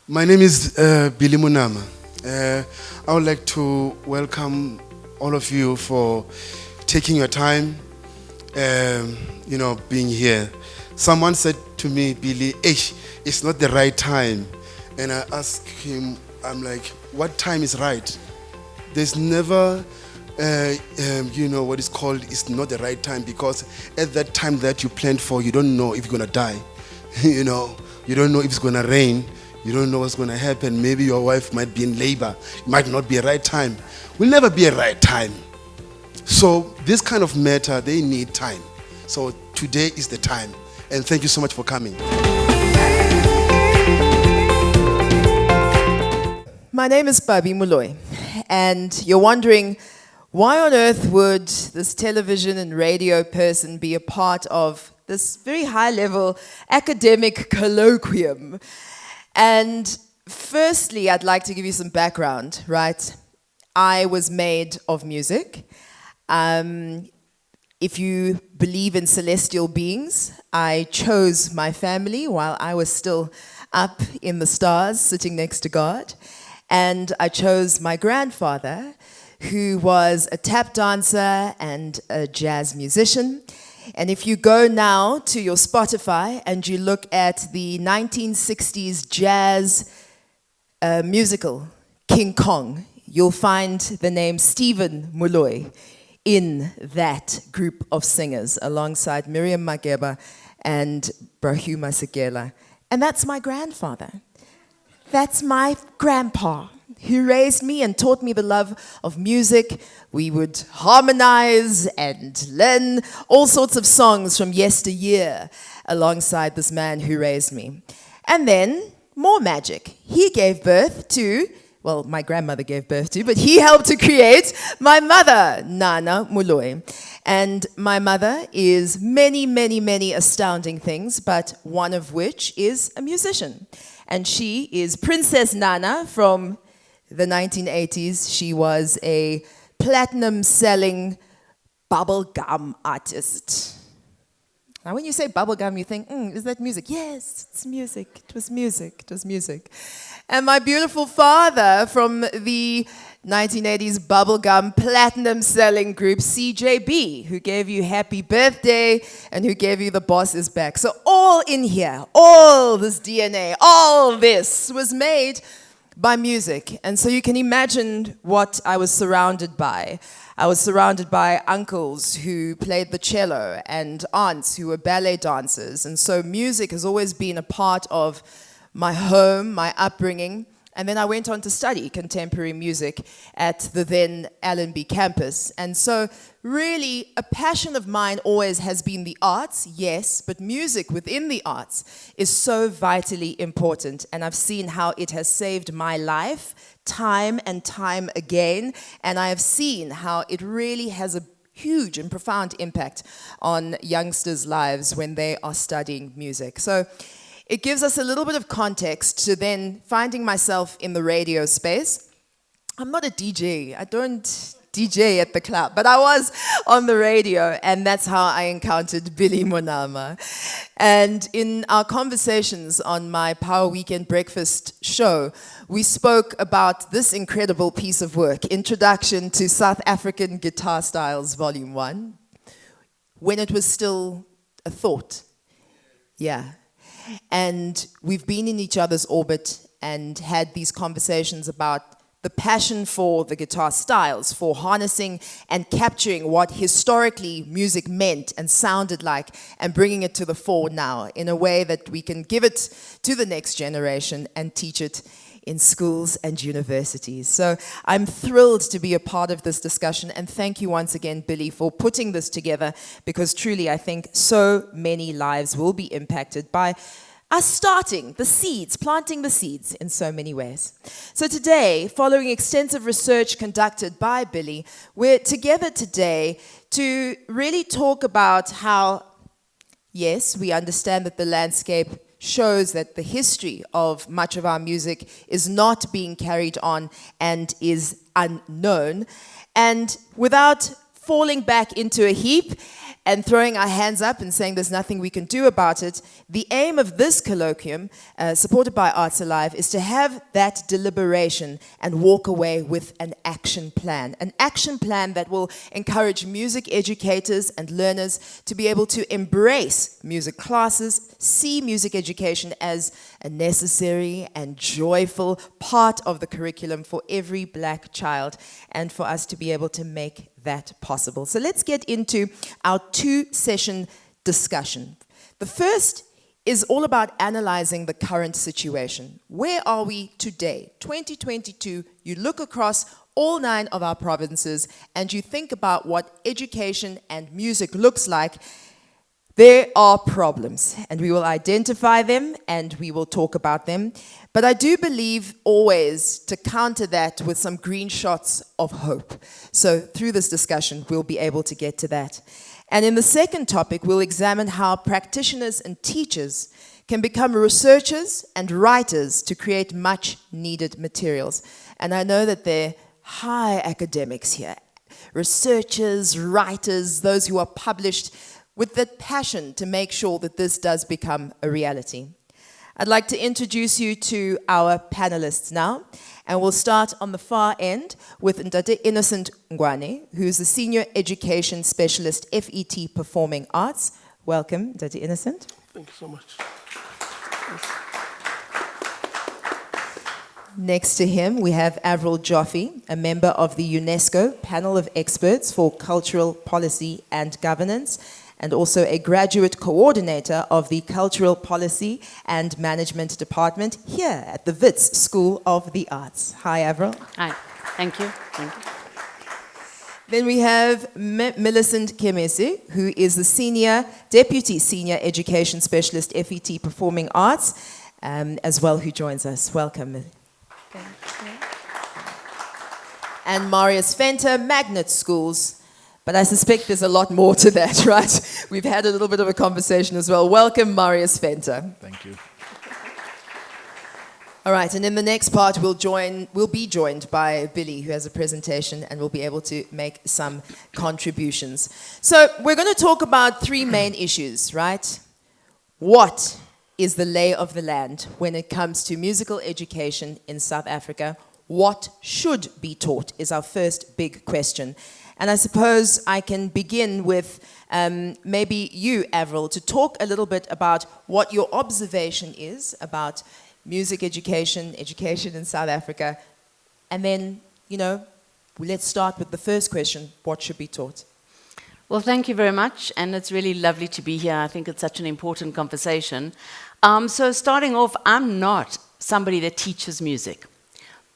My name is Billy Monama. I would like to welcome all of you for taking your time, being here. Someone said to me, Billy, it's not the right time. And I asked him, I'm like, what time is right? There's never, what is called, it's not the right time, because at that time that you planned for, you don't know if you're going to die. You don't know if it's going to rain. You don't know what's going to happen. Maybe your wife might be in labor. It might not be a right time. Will never be a right time. So this kind of matter, they need time. So today is the time. And thank you so much for coming. My name is Babi Moloi, and you're wondering, why on earth would this television and radio person be a part of this very high-level academic colloquium? And firstly, I'd like to give you some background, right? I was made of music. If you believe in celestial beings, I chose my family while I was still up in the stars, sitting next to God. And I chose my grandfather, who was a tap dancer and a jazz musician. And if you go now to your Spotify and you look at the 1960s jazz musical, King Kong, you'll find the name Stephen Moloi in that group of singers, alongside Miriam Makeba and Brahuma Sekela. And that's my grandfather. That's my grandpa, who raised me and taught me the love of music. We would harmonize and learn all sorts of songs from yesteryear alongside this man who raised me. And then, more magic. He gave birth to, well, my grandmother gave birth to, but he helped to create my mother, Nana Moloi. And my mother is many, many, many astounding things, but one of which is a musician. And she is Princess Nana from the 1980s. She was a platinum-selling bubblegum artist. Now, when you say bubblegum, you think, is that music? Yes, it's music. It was music. It was music. And my beautiful father from the 1980s bubblegum platinum-selling group CJB, who gave you Happy Birthday and who gave you The Boss Is Back. So all in here, all this DNA, all this was made by music. And so you can imagine what I was surrounded by. I was surrounded by uncles who played the cello and aunts who were ballet dancers. And so music has always been a part of my home, my upbringing. And then I went on to study contemporary music at the then Allenby campus. And so really a passion of mine always has been the arts, yes, but music within the arts is so vitally important. And I've seen how it has saved my life time and time again. And I have seen how it really has a huge and profound impact on youngsters' lives when they are studying music. So it gives us a little bit of context to then finding myself in the radio space. I'm not a DJ. I don't DJ at the club, but I was on the radio, and that's how I encountered Billy Monama. And in our conversations on my Power Weekend Breakfast show, we spoke about this incredible piece of work, Introduction to South African GuitarStyles Vol.1, when it was still a thought. Yeah. And we've been in each other's orbit and had these conversations about the passion for the guitar styles, for harnessing and capturing what historically music meant and sounded like, and bringing it to the fore now in a way that we can give it to the next generation and teach it in schools and universities. So I'm thrilled to be a part of this discussion, and thank you once again, Billy, for putting this together, because truly I think so many lives will be impacted by us starting the seeds, planting the seeds in so many ways. So today, following extensive research conducted by Billy, we're together today to really talk about how, yes, we understand that the landscape shows that the history of much of our music is not being carried on and is unknown. And without falling back into a heap and throwing our hands up and saying there's nothing we can do about it. The aim of this colloquium, supported by Arts Alive, is to have that deliberation and walk away with an action plan. An action plan that will encourage music educators and learners to be able to embrace music classes, see music education as a necessary and joyful part of the curriculum for every black child, and for us to be able to make that possible. So let's get into our 2-session discussion. The first is all about analyzing the current situation. Where are we today? 2022, you look across all 9 of our provinces and you think about what education and music looks like. There are problems, and we will identify them and we will talk about them. But I do believe always to counter that with some green shots of hope. So through this discussion, we'll be able to get to that. And in the second topic, we'll examine how practitioners and teachers can become researchers and writers to create much needed materials. And I know that there are high academics here, researchers, writers, those who are published, with the passion to make sure that this does become a reality. I'd like to introduce you to our panelists now, and we'll start on the far end with Ndate Innocent Ngwane, who's the Senior Education Specialist, FET Performing Arts. Welcome, Ndate Innocent. Thank you so much. Next to him, we have Avril Joffe, a member of the UNESCO Panel of Experts for Cultural Policy and Governance, and also a graduate coordinator of the Cultural Policy and Management Department here at the Wits School of the Arts. Hi, Avril. Hi. Thank you. Thank you. Then we have Millicent Kemesi, who is the Deputy Senior Education Specialist, FET Performing Arts, as well, who joins us. Welcome. Thank you. And Marius Venter, Magnet Schools. But I suspect there's a lot more to that, right? We've had a little bit of a conversation as well. Welcome, Marius Venter. Thank you. All right, and in the next part, we'll be joined by Billy, who has a presentation, and we'll be able to make some contributions. So we're going to talk about 3 main issues, right? What is the lay of the land when it comes to musical education in South Africa? What should be taught is our first big question. And I suppose I can begin with maybe you, Avril, to talk a little bit about what your observation is about music education in South Africa. And then, let's start with the first question: what should be taught? Well, thank you very much, and it's really lovely to be here. I think it's such an important conversation. So starting off, I'm not somebody that teaches music,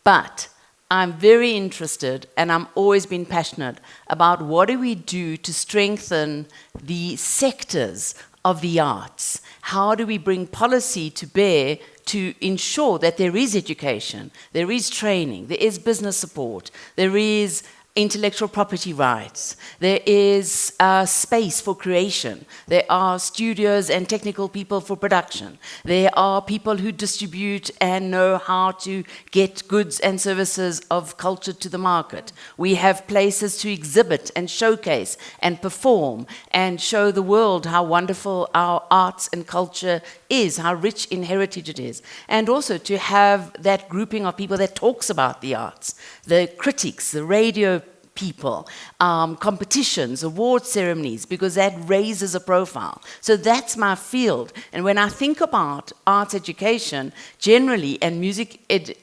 but I'm very interested, and I'm always been passionate about what do we do to strengthen the sectors of the arts. How do we bring policy to bear to ensure that there is education, there is training, there is business support, there is intellectual property rights, there is space for creation, there are studios and technical people for production, there are people who distribute and know how to get goods and services of culture to the market. We have places to exhibit and showcase and perform and show the world how wonderful our arts and culture is, how rich in heritage it is, and also to have that grouping of people that talks about the arts, the critics, the radio people, competitions, award ceremonies, because that raises a profile. So that's my field. And when I think about arts education generally and music in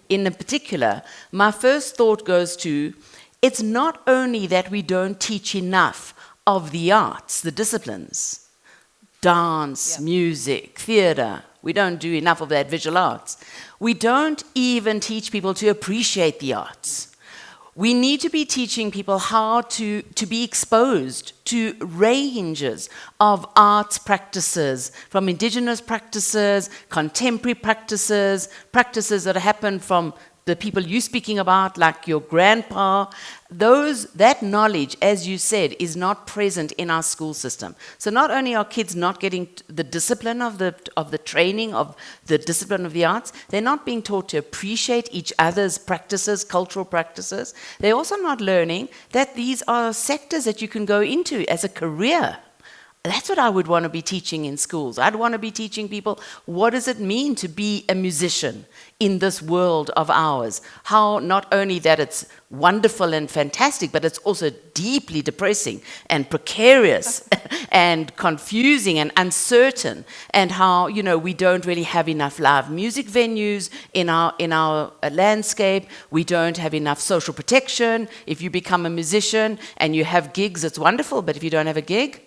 particular, my first thought goes to, it's not only that we don't teach enough of the arts, the disciplines, dance, music, theatre. We don't do enough of that, visual arts. We don't even teach people to appreciate the arts. We need to be teaching people how to be exposed to ranges of arts practices, from indigenous practices, contemporary practices, practices that happen from the people you're speaking about, like your grandpa, that knowledge, as you said, is not present in our school system. So not only are kids not getting the discipline of the training, of the discipline of the arts, they're not being taught to appreciate each other's practices, cultural practices. They're also not learning that these are sectors that you can go into as a career. That's what I would want to be teaching in schools. I'd want to be teaching people, what does it mean to be a musician in this world of ours? How not only that it's wonderful and fantastic, but it's also deeply depressing and precarious and confusing and uncertain, and how, we don't really have enough live music venues in our landscape. We don't have enough social protection. If you become a musician and you have gigs, it's wonderful, but if you don't have a gig,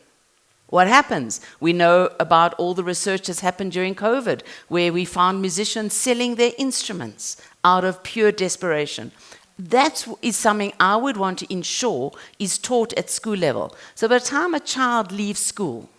what happens? We know about all the research that's happened during COVID, where we found musicians selling their instruments out of pure desperation. That is something I would want to ensure is taught at school level. So by the time a child leaves school,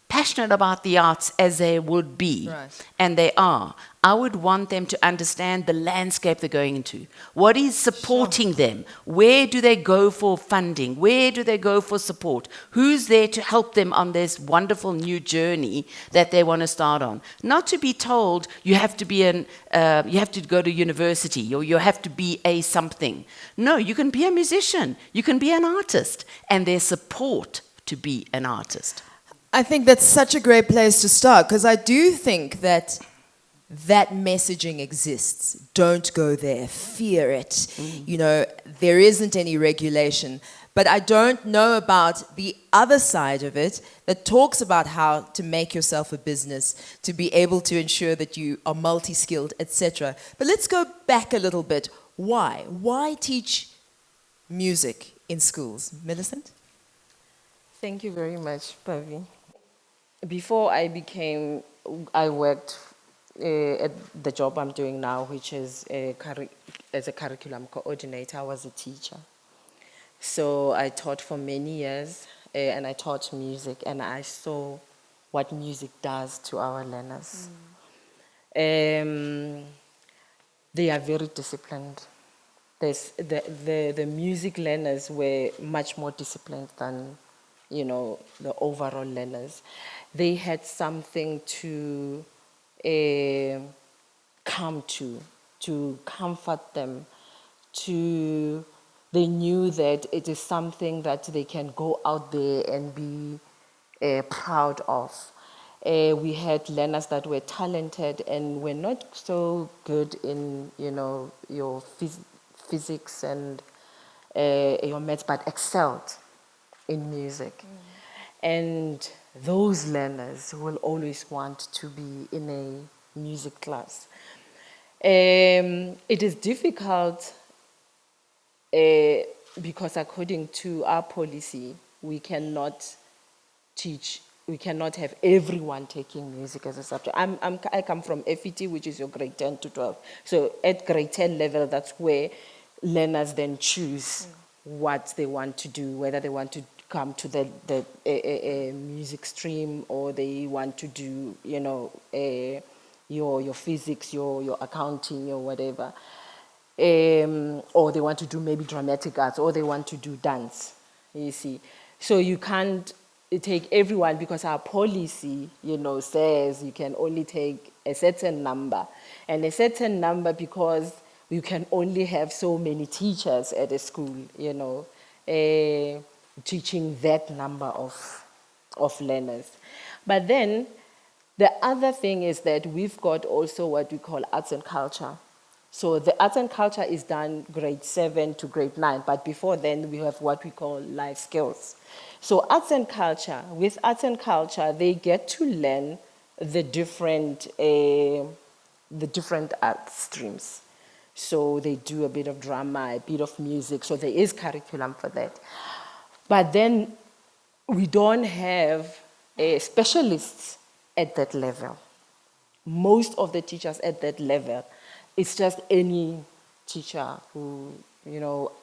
passionate about the arts as they would be, right, and they are, I would want them to understand the landscape they're going into. What is supporting them? Where do they go for funding? Where do they go for support? Who's there to help them on this wonderful new journey that they want to start on? Not to be told you have to be you have to go to university, or you have to be a something. No, you can be a musician. You can be an artist, and there's support to be an artist. I think that's such a great place to start, because I do think that messaging exists. Don't go there. Fear it. There isn't any regulation. But I don't know about the other side of it that talks about how to make yourself a business, to be able to ensure that you are multi-skilled, etc. But let's go back a little bit. Why? Why teach music in schools? Millicent? Thank you very much, Pavi. Before I worked at the job I'm doing now, which is as a curriculum coordinator. I was a teacher. So I taught for many years, and I taught music, and I saw what music does to our learners. They are very disciplined. The music learners were much more disciplined than the overall learners. They had something to come to comfort them, they knew that it is something that they can go out there and be proud of. We had learners that were talented and were not so good in, your physics and your maths, but excelled in music. And those learners will always want to be in a music class. It is difficult because according to our policy, we cannot have everyone taking music as a subject. I come from FET, which is your grade 10 to 12. So at grade 10 level, that's where learners then choose what they want to do, whether they want to come to the music stream, or they want to do, your physics, your accounting, or whatever. Or they want to do maybe dramatic arts, or they want to do dance, you see. So you can't take everyone, because our policy, says you can only take a certain number. And a certain number because you can only have so many teachers at a school, teaching that number of learners. But then the other thing is that we've got also what we call arts and culture. So the arts and culture is done grade 7 to grade 9, but before then we have what we call life skills. So with arts and culture, they get to learn the different art streams. So they do a bit of drama, a bit of music, so there is curriculum for that. But then we don't have specialists at that level. Most of the teachers at that level, it's just any teacher who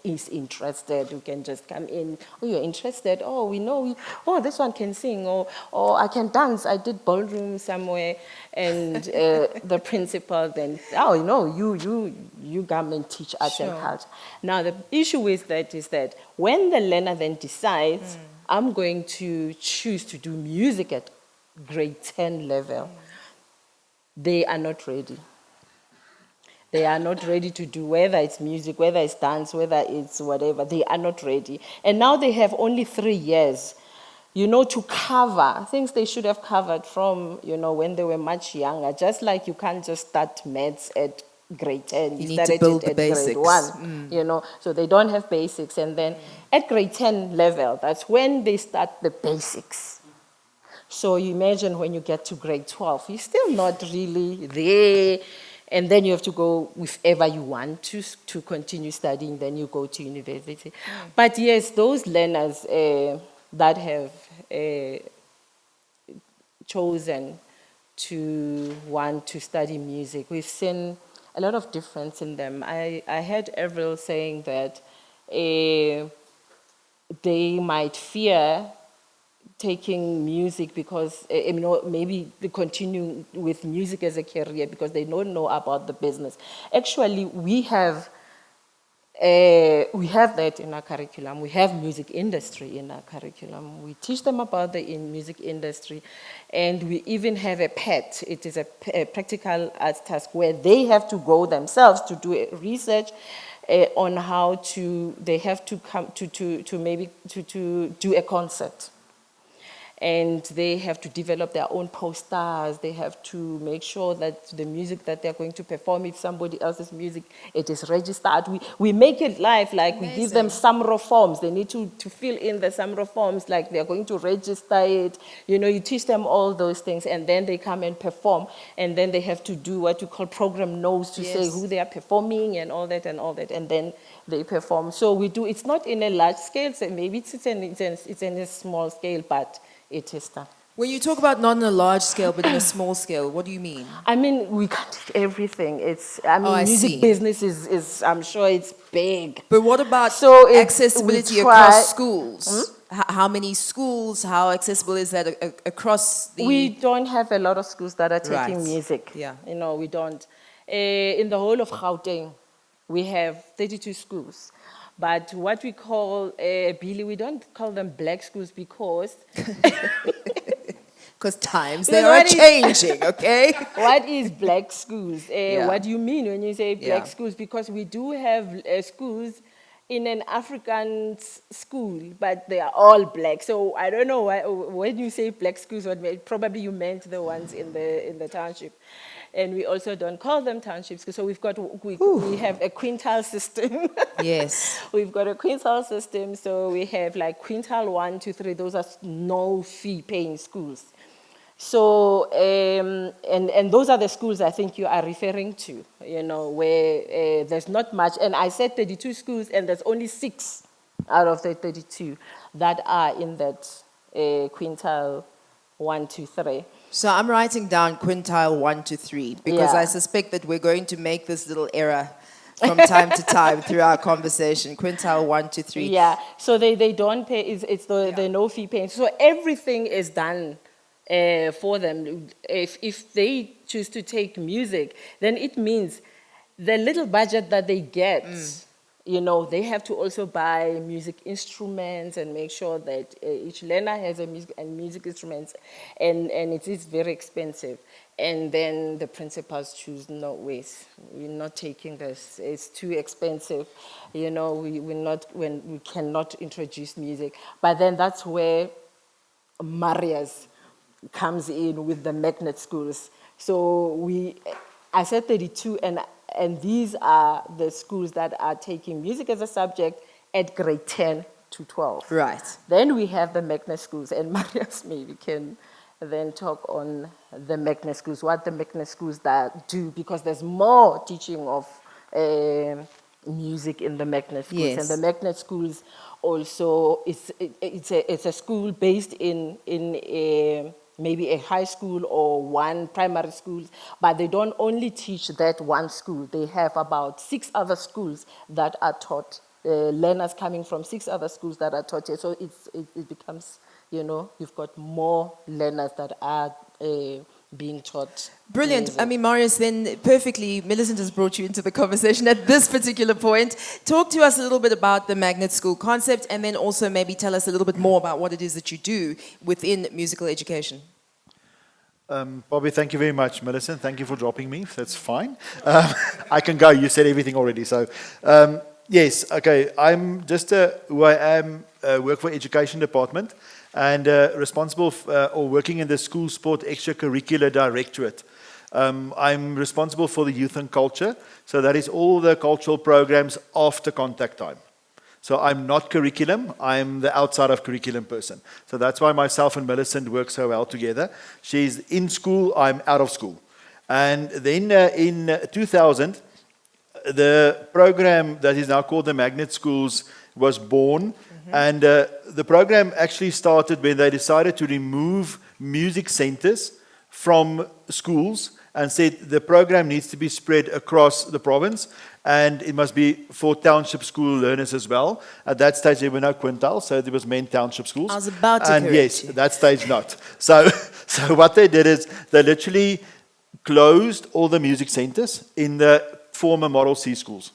is interested, who can just come in. Oh, you're interested? Oh, we know. Oh, this one can sing. Or I can dance. I did ballroom somewhere. And the principal then, you come and teach arts and culture. Now, the issue with that is that when the learner then decides, I'm going to choose to do music at grade 10 level, they are not ready. They are not ready to do, whether it's music, whether it's dance, whether it's whatever, they are not ready. And now they have only 3 years, to cover things they should have covered from, when they were much younger. Just like you can't just start maths at grade 10. You need to build the basics. Grade 1, so they don't have basics. And then at grade 10 level, that's when they start the basics. So you imagine when you get to grade 12, you're still not really there. And then you have to go whichever you want to continue studying, then you go to university. But yes, those learners that have chosen to want to study music, we've seen a lot of difference in them. I heard Avril saying that they might fear taking music because, maybe they continue with music as a career because they don't know about the business. Actually, we have that in our curriculum. We have music industry in our curriculum. We teach them about the music industry, and we even have a PET. It is a practical arts task where they have to go themselves to do research on how they have to come to maybe do a concert. And they have to develop their own posters. They have to make sure that the music that they're going to perform, if somebody else's music, it is registered. We make it live, like Amazing. We give them SAMRO forms. They need to fill in the SAMRO forms, like they're going to register it. You teach them all those things, and then they come and perform. And then they have to do what you call program notes to say who they are performing and all that. And then they perform. So we do, it's not in a large scale, so maybe it's in a small scale, but it is done. When you talk about not on a large scale, but in a small scale, what do you mean? I mean, we can't do everything. Music business is, I'm sure it's big. But what about accessibility across schools? How many schools, how accessible is that across the... We don't have a lot of schools that are taking music. Yeah. We don't. In the whole of Gauteng, we have 32 schools. But what we call, Billy, we don't call them black schools because... Because times, they are changing, okay? What is black schools? What do you mean when you say black schools? Because we do have schools in an African school, but they are all black. So I don't know why, when you say black schools, probably you meant the ones in the township. And we also don't call them townships. So we have a quintile system. Yes. We've got a quintile system. So we have like quintile 1, 2, 3. Those are no fee paying schools. So, and those are the schools I think you are referring to, where there's not much. And I said 32 schools, and there's only 6 out of the 32 that are in that quintile 1, 2, 3. So I'm writing down quintile 1 to 3 because I suspect that we're going to make this little error from time to time through our conversation. Quintile 1 to 3. Yeah, so they don't pay, it's the no fee paying. So everything is done for them. If they choose to take music, then it means the little budget that they get, they have to also buy music instruments and make sure that each learner has a music instruments, and it is very expensive. And then the principals choose, no, wait, we're not taking this. It's too expensive. We cannot introduce music. But then that's where Maria's comes in with the magnet schools. So I said 32, and these are the schools that are taking music as a subject at grade 10 to 12. Right. Then we have the magnet schools, and Marius maybe can then talk on the magnet schools, what the magnet schools that do, because there's more teaching of music in the magnet schools. Yes. And the magnet schools also, it's a school based in maybe a high school or one primary school, but they don't only teach that one school. They have about 6 other schools that are taught, learners coming from 6 other schools that are taught here. So it becomes, you've got more learners that are being taught. Brilliant. music. I mean, Marius, then perfectly, Millicent has brought you into the conversation at this particular point. Talk to us a little bit about the magnet school concept, and then also maybe tell us a little bit more about what it is that you do within musical education. Bobby, thank you very much. Millicent, thank you for dropping me. That's fine. I can go. You said everything already. So, yes, okay. I'm just who I am, work for education department, and responsible or working in the school sport extracurricular directorate. I'm responsible for the youth and culture. So that is all the cultural programs after contact time. So I'm not curriculum, I'm the outside of curriculum person. So that's why myself and Millicent work so well together. She's in school, I'm out of school. And then in 2000, the program that is now called the Magnet Schools was born. And the program actually started when they decided to remove music centers from schools and said the program needs to be spread across the province and it must be for township school learners as well. At that stage, there were no quintiles, so there was main township schools. I was about to and correct yes, you. at that stage not. So what they did is they literally closed all the music centers in the former Model C schools.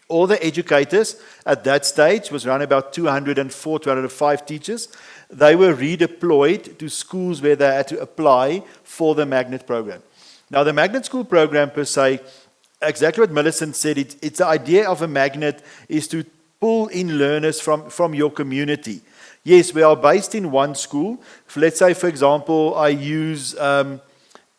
All the educators at that stage was around about 204, 205 teachers. They were redeployed to schools where they had to apply for the magnet program. Now, the magnet school program per se, exactly what Millicent said, it's the idea of a magnet is to pull in learners from your community. Yes, we are based in one school. Let's say, for example, I use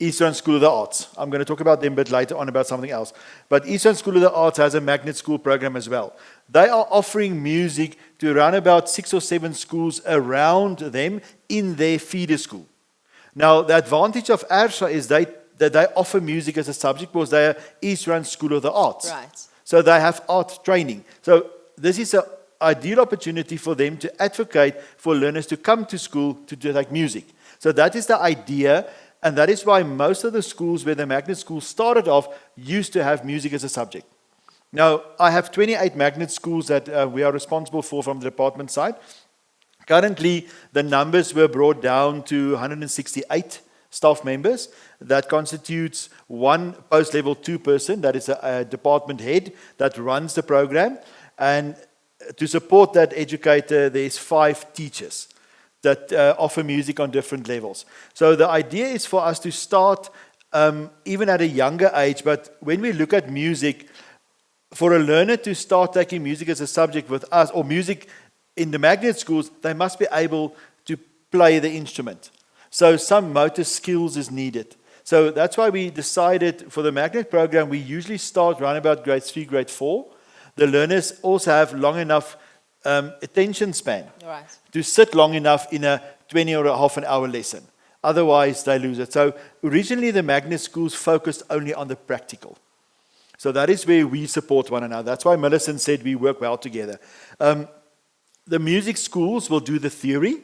Eastern School of the Arts. I'm going to talk about them a bit later on about something else. But Eastern School of the Arts has a magnet school program as well. They are offering music to around about 6 or 7 schools around them in their feeder school. Now, the advantage of ARSA is that they offer music as a subject because they are Eastern School of the Arts. Right. So they have art training. So this is an ideal opportunity for them to advocate for learners to come to school to take music. So that is the idea. And that is why most of the schools where the magnet school started off used to have music as a subject. Now, I have 28 magnet schools that we are responsible for from the department side. Currently, the numbers were brought down to 168 staff members. That constitutes one post-level 2 person, that is a department head that runs the program. And to support that educator, there's 5 teachers that offer music on different levels. So the idea is for us to start even at a younger age, but when we look at music, for a learner to start taking music as a subject with us, or music in the magnet schools, they must be able to play the instrument. So some motor skills is needed. So that's why we decided for the magnet program, we usually start around about grade 3, grade 4. The learners also have long enough attention span Right. to sit long enough in a 20 or a half an hour lesson. Otherwise, they lose it. So originally, the magnet schools focused only on the practical. So that is where we support one another. That's why Millicent said we work well together. The music schools will do the theory,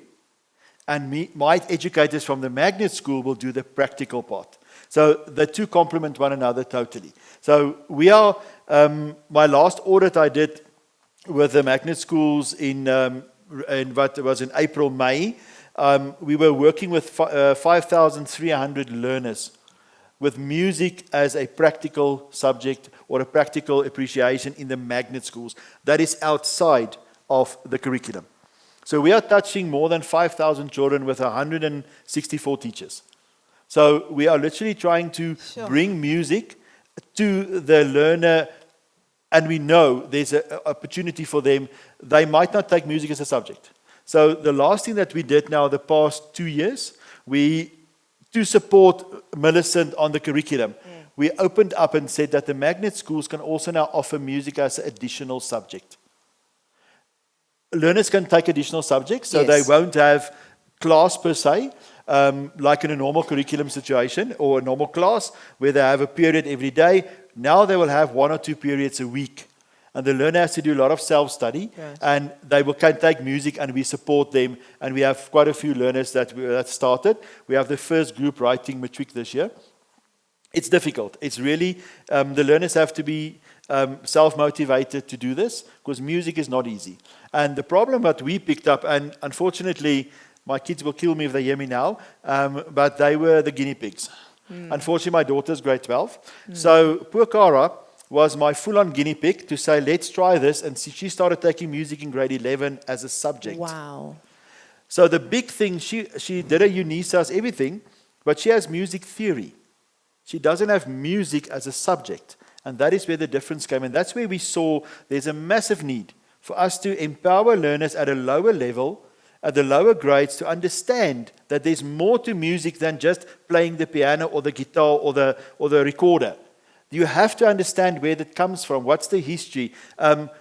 and my educators from the magnet school will do the practical part. So the two complement one another totally. So we are, my last audit I did with the magnet schools in what was in April, May, we were working with 5,300 learners with music as a practical subject or a practical appreciation in the magnet schools. That is outside of the curriculum. So we are touching more than 5,000 children with 164 teachers. So we are literally trying to bring music to the learner, and we know there's an opportunity for them. They might not take music as a subject. So the last thing that we did now, the past 2 years, to support Millicent on the curriculum, we opened up and said that the magnet schools can also now offer music as an additional subject. Learners can take additional subjects, so they won't have class per se, like in a normal curriculum situation or a normal class where they have a period every day. Now they will have 1 or 2 periods a week. And the learner has to do a lot of self-study, Right. and they can take music, and we support them. And we have quite a few learners that started. We have the first group writing matric this year. It's difficult. It's really, the learners have to be self-motivated to do this, because music is not easy. And the problem that we picked up, and unfortunately, my kids will kill me if they hear me now, but they were the guinea pigs. Unfortunately, my daughter's grade 12. So poor Cara was my full-on guinea pig to say, let's try this. And she started taking music in grade 11 as a subject. Wow. So the big thing, she did a UNISA's everything, but she has music theory. She doesn't have music as a subject. And that is where the difference came. And that's where we saw there's a massive need for us to empower learners at a lower level, at the lower grades, to understand that there's more to music than just playing the piano or the guitar or the recorder. You have to understand where that comes from. What's the history?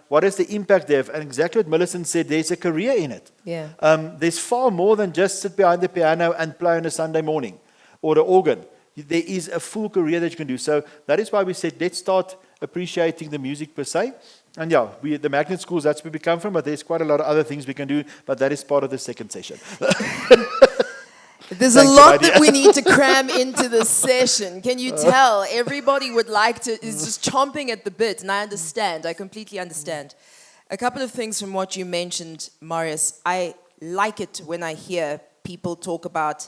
What is the impact there? And exactly what Millicent said, there's a career in it. Yeah. There's far more than just sit behind the piano and play on a Sunday morning or the organ. There is a full career that you can do. So that is why we said, let's start appreciating the music per se. And yeah, the magnet schools, that's where we come from, but there's quite a lot of other things we can do, but that is part of the second session. There's Thank a you, lot my that dear. we need to cram into this session. Can you tell? Everybody would like to, is just chomping at the bit, and I understand. I completely understand. A couple of things from what you mentioned, Marius. I like it when I hear people talk about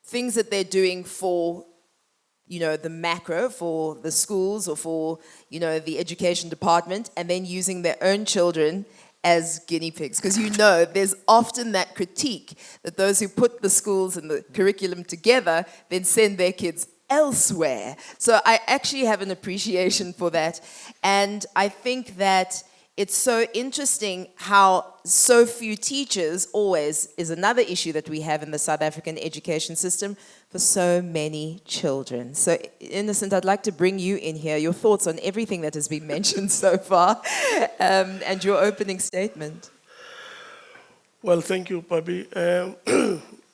things that they're doing for, you know, the macro, for the schools or for, you know, the education department, and then using their own children as guinea pigs. Because you know, there's often that critique that those who put the schools and the curriculum together then send their kids elsewhere. So I actually have an appreciation for that. And I think that it's so interesting how so few teachers always is another issue that we have in the South African education system for so many children. So, Innocent, I'd like to bring you in here, your thoughts on everything that has been mentioned so far, and your opening statement. Well, thank you, Bobby.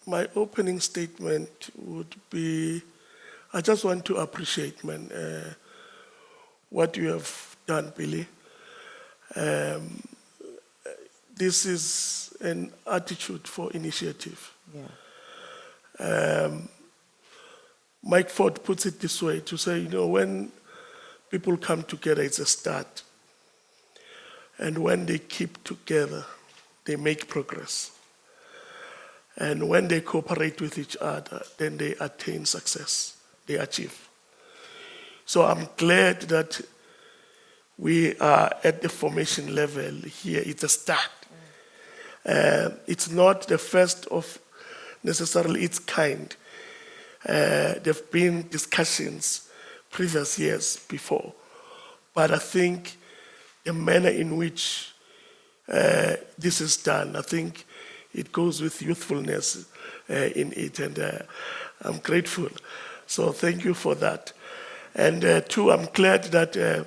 My opening statement would be, I just want to appreciate, what you have done, Billy. This is an attitude for initiative. Yeah. Mike Ford puts it this way, to say, you know, when people come together, it's a start. And when they keep together, they make progress. And when they cooperate with each other, then they attain success, they achieve. So I'm glad that we are at the formation level here. It's a start. It's not the first of necessarily its kind. There have been discussions previous years before, but I think the manner in which this is done, I think it goes with youthfulness in it, and I'm grateful. So thank you for that. And two, I'm glad that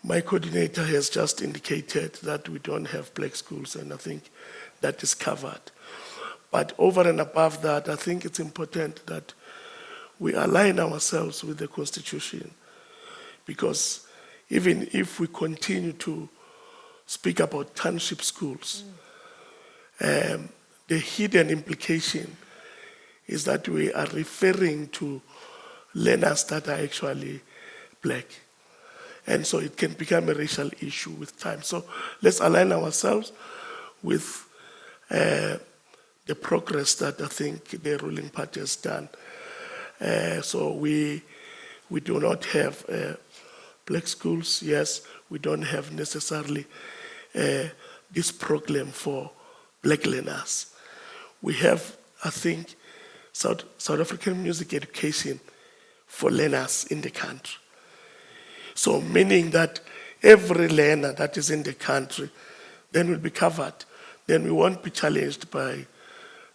my coordinator has just indicated that we don't have black schools, and I think that is covered. But over and above that, I think it's important that we align ourselves with the Constitution, because even if we continue to speak about township schools, the hidden implication is that we are referring to learners that are actually black. And so it can become a racial issue with time. So let's align ourselves with the progress that I think the ruling party has done. So we do not have black schools. Yes, we don't have necessarily this program for black learners. We have, I think, South African music education for learners in the country. So meaning that every learner that is in the country then will be covered. Then we won't be challenged by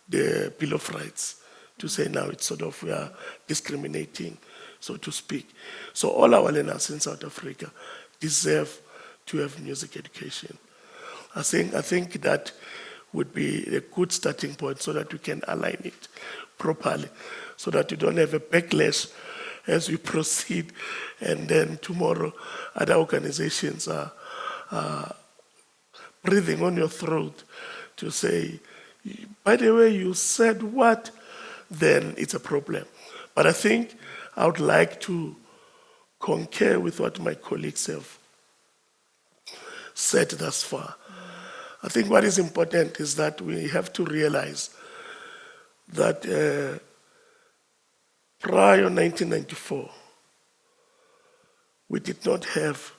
the Bill of Rights to say now it's sort of we are discriminating, so to speak. So all our learners in South Africa deserve to have music education. I think that would be a good starting point so that we can align it properly, so that you don't have a backlash as we proceed, and then tomorrow other organizations are breathing on your throat to say, by the way, you said what, then it's a problem. But I think I would like to concur with what my colleagues have said thus far. I think what is important is that we have to realize that prior 1994, we did not have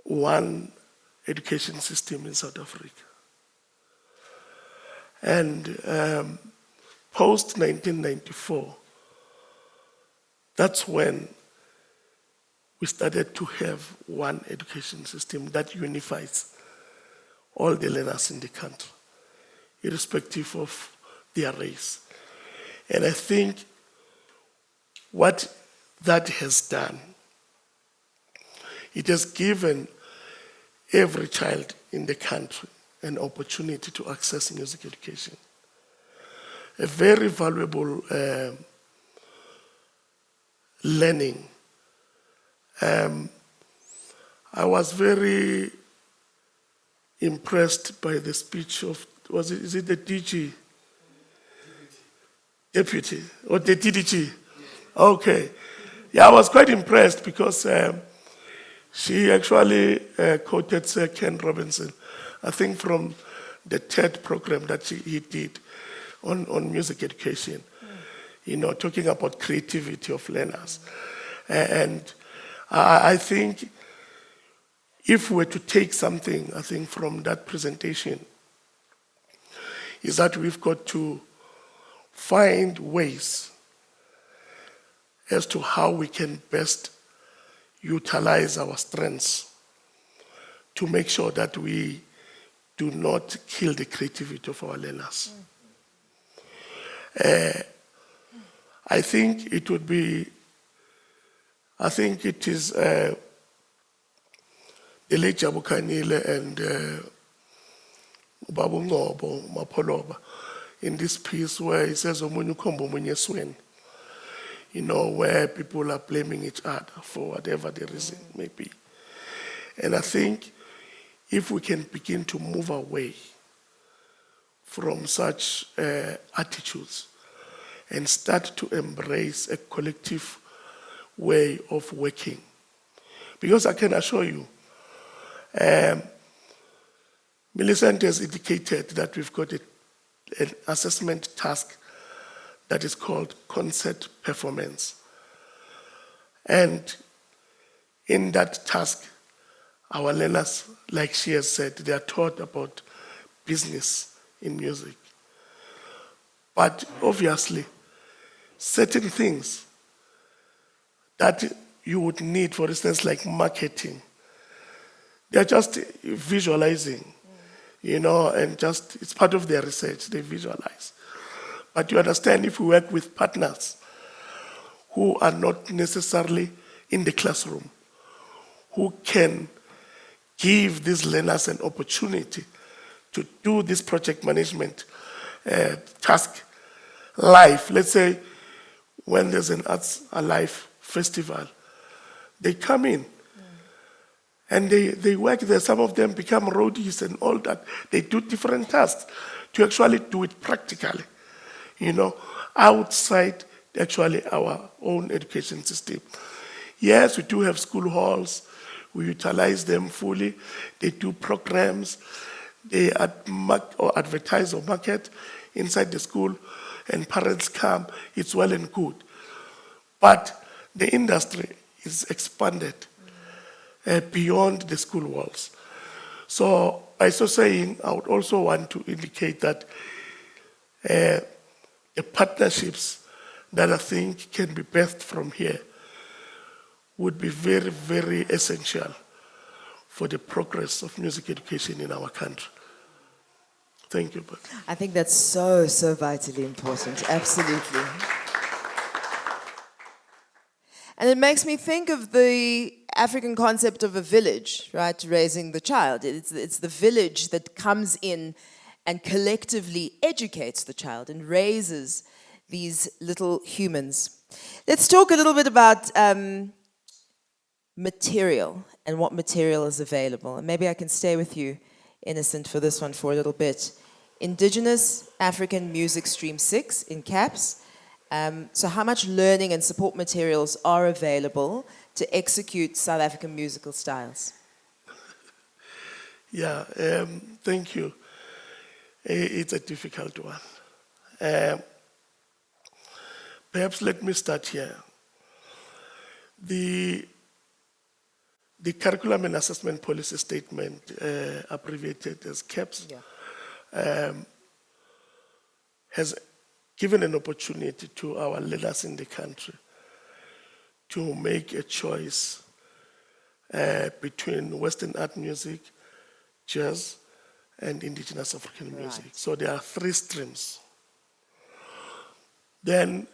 one education system in South Africa. And post 1994, that's when we started to have one education system that unifies all the learners in the country, irrespective of their race. And I think what that has done, it has given every child in the country an opportunity to access music education. A very valuable learning. I was very impressed by the speech of, is it the DG? Deputy, or the DDG? Okay. Yeah, I was quite impressed because she actually quoted Sir Ken Robinson, I think from the TED program that he did on music education, talking about creativity of learners. And I think if we were to take something, I think, from that presentation, is that we've got to find ways as to how we can best utilize our strengths to make sure that we do not kill the creativity of our learners. I think it is the late Jabu Kanile and Babu Ngobo Mapoloba in this piece where he says, where people are blaming each other for whatever the reason may be. And I think if we can begin to move away from such attitudes and start to embrace a collective way of working. Because I can assure you, Millicent has indicated that we've got an assessment task that is called concert performance. And in that task, our learners, like she has said, they are taught about business in music. But obviously, certain things that you would need, for instance, like marketing, they're just visualizing, and just, it's part of their research, they visualize. But you understand, if we work with partners who are not necessarily in the classroom, who can give these learners an opportunity to do this project management task live. Let's say when there's an Arts Alive festival, they come in and they work there. Some of them become roadies and all that. They do different tasks to actually do it practically, outside actually our own education system. Yes, we do have school halls. We utilize them fully. They do programs. They advertise or market inside the school, and parents come. It's well and good. But the industry is expanded beyond the school walls. So by so saying, I would also want to indicate that the partnerships that I think can be birthed from here would be very, very essential for the progress of music education in our country. Thank you. I think that's so, so vitally important. Absolutely. And it makes me think of the African concept of a village, right? Raising the child. It's the village that comes in and collectively educates the child and raises these little humans. Let's talk a little bit about material and what material is available. And maybe I can stay with you, Innocent, for this one for a little bit. Indigenous African Music Stream 6 in caps. So how much learning and support materials are available to execute South African musical styles? Yeah, thank you. It's a difficult one. Perhaps let me start here. The Curriculum and Assessment Policy Statement, abbreviated as CAPS, has given an opportunity to our leaders in the country to make a choice between Western art music, jazz, and indigenous African music. So there are 3 streams. Then,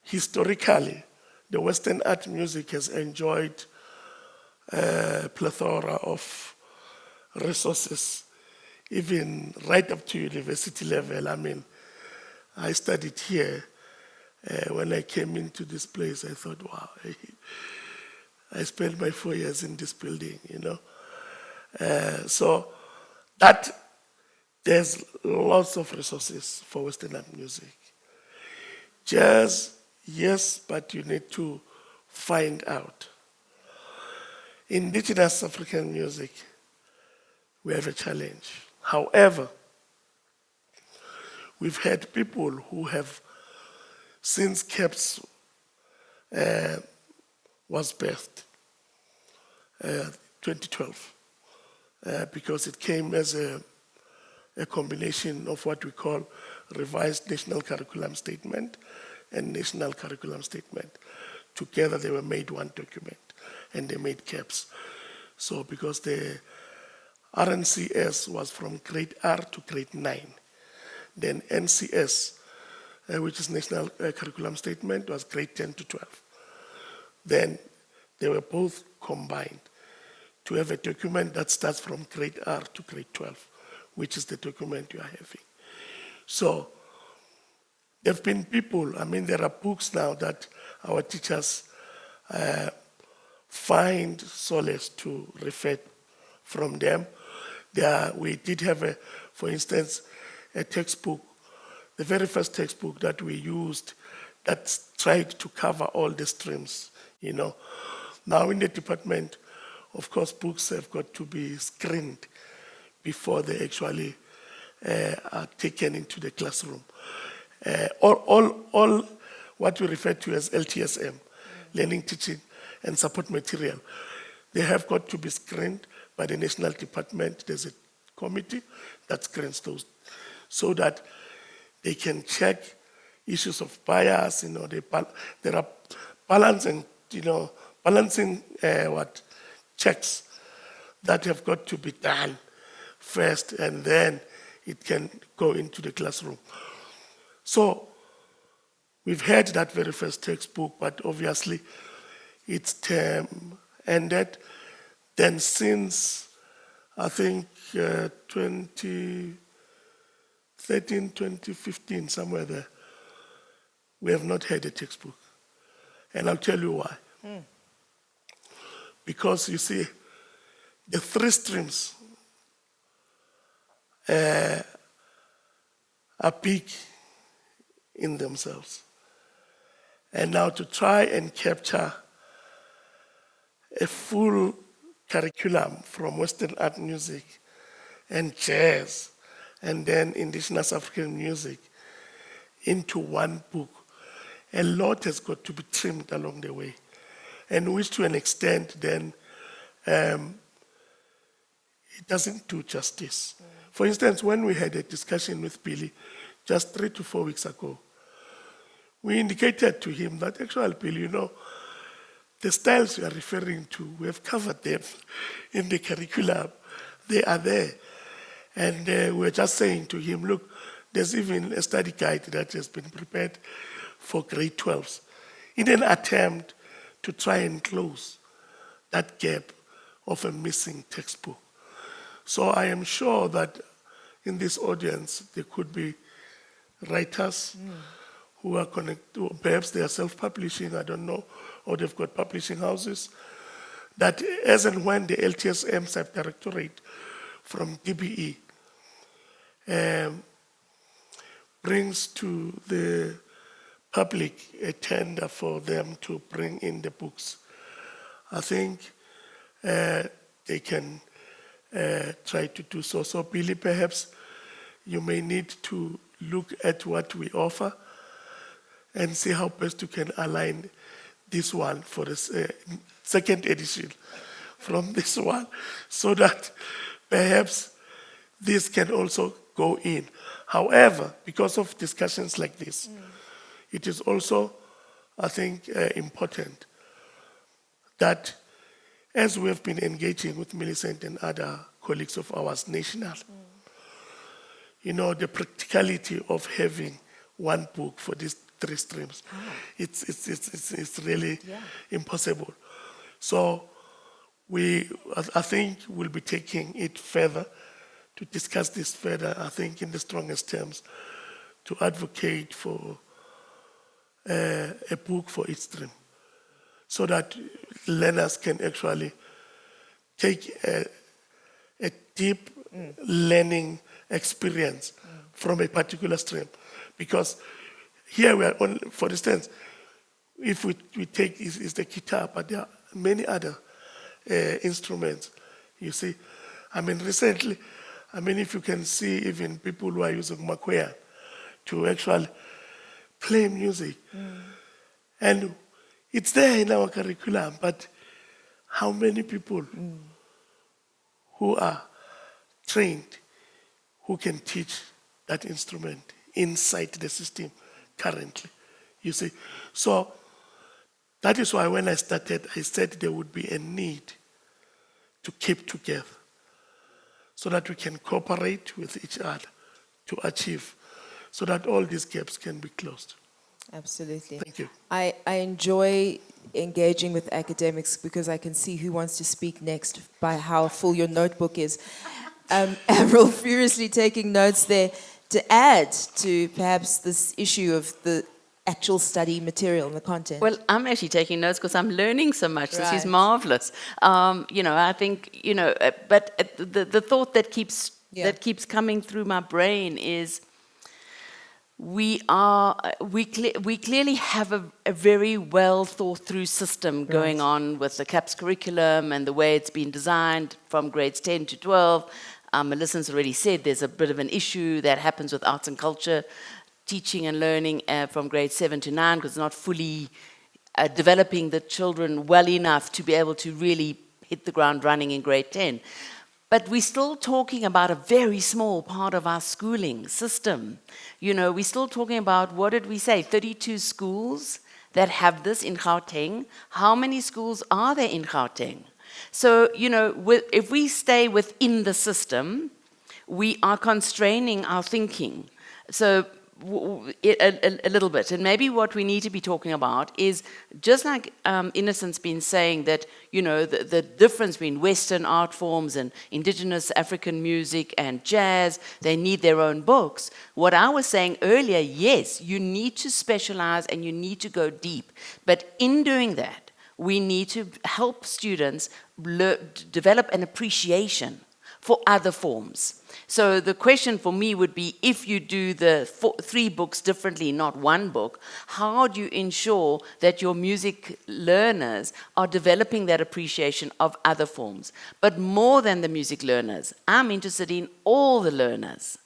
historically, the Western art music has enjoyed a plethora of resources, even right up to university level. I mean, I studied here. When I came into this place, I thought, wow, I spent my 4 years in this building, you know. So that there's lots of resources for Western art music. Jazz, yes, but you need to find out. Indigenous African music, we have a challenge. However, we've had people who have, since CAPS was birthed, 2012, because it came as a combination of what we call revised national curriculum statement and national curriculum statement. Together they were made one document and they made CAPS. So because the RNCS was from grade R to grade 9, then NCS, which is National Curriculum Statement, was grade 10 to 12. Then they were both combined to have a document that starts from grade R to grade 12, which is the document you are having. So there have been people, I mean, there are books now that our teachers find solace to refer from them. We did have, for instance, a textbook, the very first textbook that we used that tried to cover all the streams, you know. Now in the department, of course, books have got to be screened before they actually are taken into the classroom. All what we refer to as LTSM, learning, teaching, and support material, they have got to be screened by the national department. There's a committee that screens those so that they can check issues of bias. You know, there are balancing checks that have got to be done first, and then it can go into the classroom. So we've had that very first textbook, but obviously its term ended. Then since, I think, 2013, 2015, somewhere there, we have not had a textbook. And I'll tell you why. Because you see, the 3 streams are big in themselves. And now to try and capture a full curriculum from Western art music and jazz and then indigenous African music into one book, a lot has got to be trimmed along the way. And which to an extent then it doesn't do justice. For instance, when we had a discussion with Billy just 3 to 4 weeks ago, we indicated to him that actually, Billy, you know, the styles you are referring to, we have covered them in the curriculum. They are there. And we're just saying to him, look, there's even a study guide that has been prepared for grade 12s in an attempt to try and close that gap of a missing textbook. So I am sure that in this audience, there could be writers who are connected, perhaps they are self-publishing, I don't know, or they've got publishing houses, that as and when the LTSM Sub-Directorate from DBE brings to the public a tender for them to bring in the books, I think they can try to do so. So Billy, perhaps you may need to look at what we offer and see how best you can align this one for the second edition from this one, so that perhaps this can also go in. However, because of discussions like this, it is also, I think, important that as we have been engaging with Millicent and other colleagues of ours national, you know, the practicality of having one book for these 3 streams, it's really impossible. So I think we'll be taking it further to discuss this further, I think in the strongest terms, to advocate for a book for each stream, so that learners can actually take a deep learning experience from a particular stream. Because here we are on, for instance, if we take is the guitar, but there are many other instruments, you see. I mean, recently, if you can see even people who are using makwea to actually play music. And it's there in our curriculum, but how many people who are trained, who can teach that instrument inside the system currently, you see? So that is why when I started, I said there would be a need to keep together so that we can cooperate with each other to achieve, so that all these gaps can be closed. Absolutely. Thank you. I enjoy engaging with academics because I can see who wants to speak next by how full your notebook is. Avril furiously taking notes there to add to perhaps this issue of the actual study material and the content. Well, I'm actually taking notes because I'm learning so much. This is Right. marvelous. I think, but the thought that keeps coming through my brain is we clearly have a very well thought through system going on with the CAPS curriculum and the way it's been designed from grades 10 to 12. Melissa's already said there's a bit of an issue that happens with arts and culture, teaching and learning from grade 7 to 9, because it's not fully developing the children well enough to be able to really hit the ground running in grade 10. But we're still talking about a very small part of our schooling system. We're still talking about, what did we say, 32 schools that have this in Gauteng. How many schools are there in Gauteng? So, if we stay within the system, we are constraining our thinking. So, a little bit. And maybe what we need to be talking about is, just like Innocent's been saying that, the difference between Western art forms and indigenous African music and jazz, they need their own books. What I was saying earlier, yes, you need to specialize and you need to go deep. But in doing that, we need to help students develop an appreciation for other forms. So the question for me would be, if you do the 3 books differently, not 1 book, how do you ensure that your music learners are developing that appreciation of other forms? But more than the music learners, I'm interested in all the learners,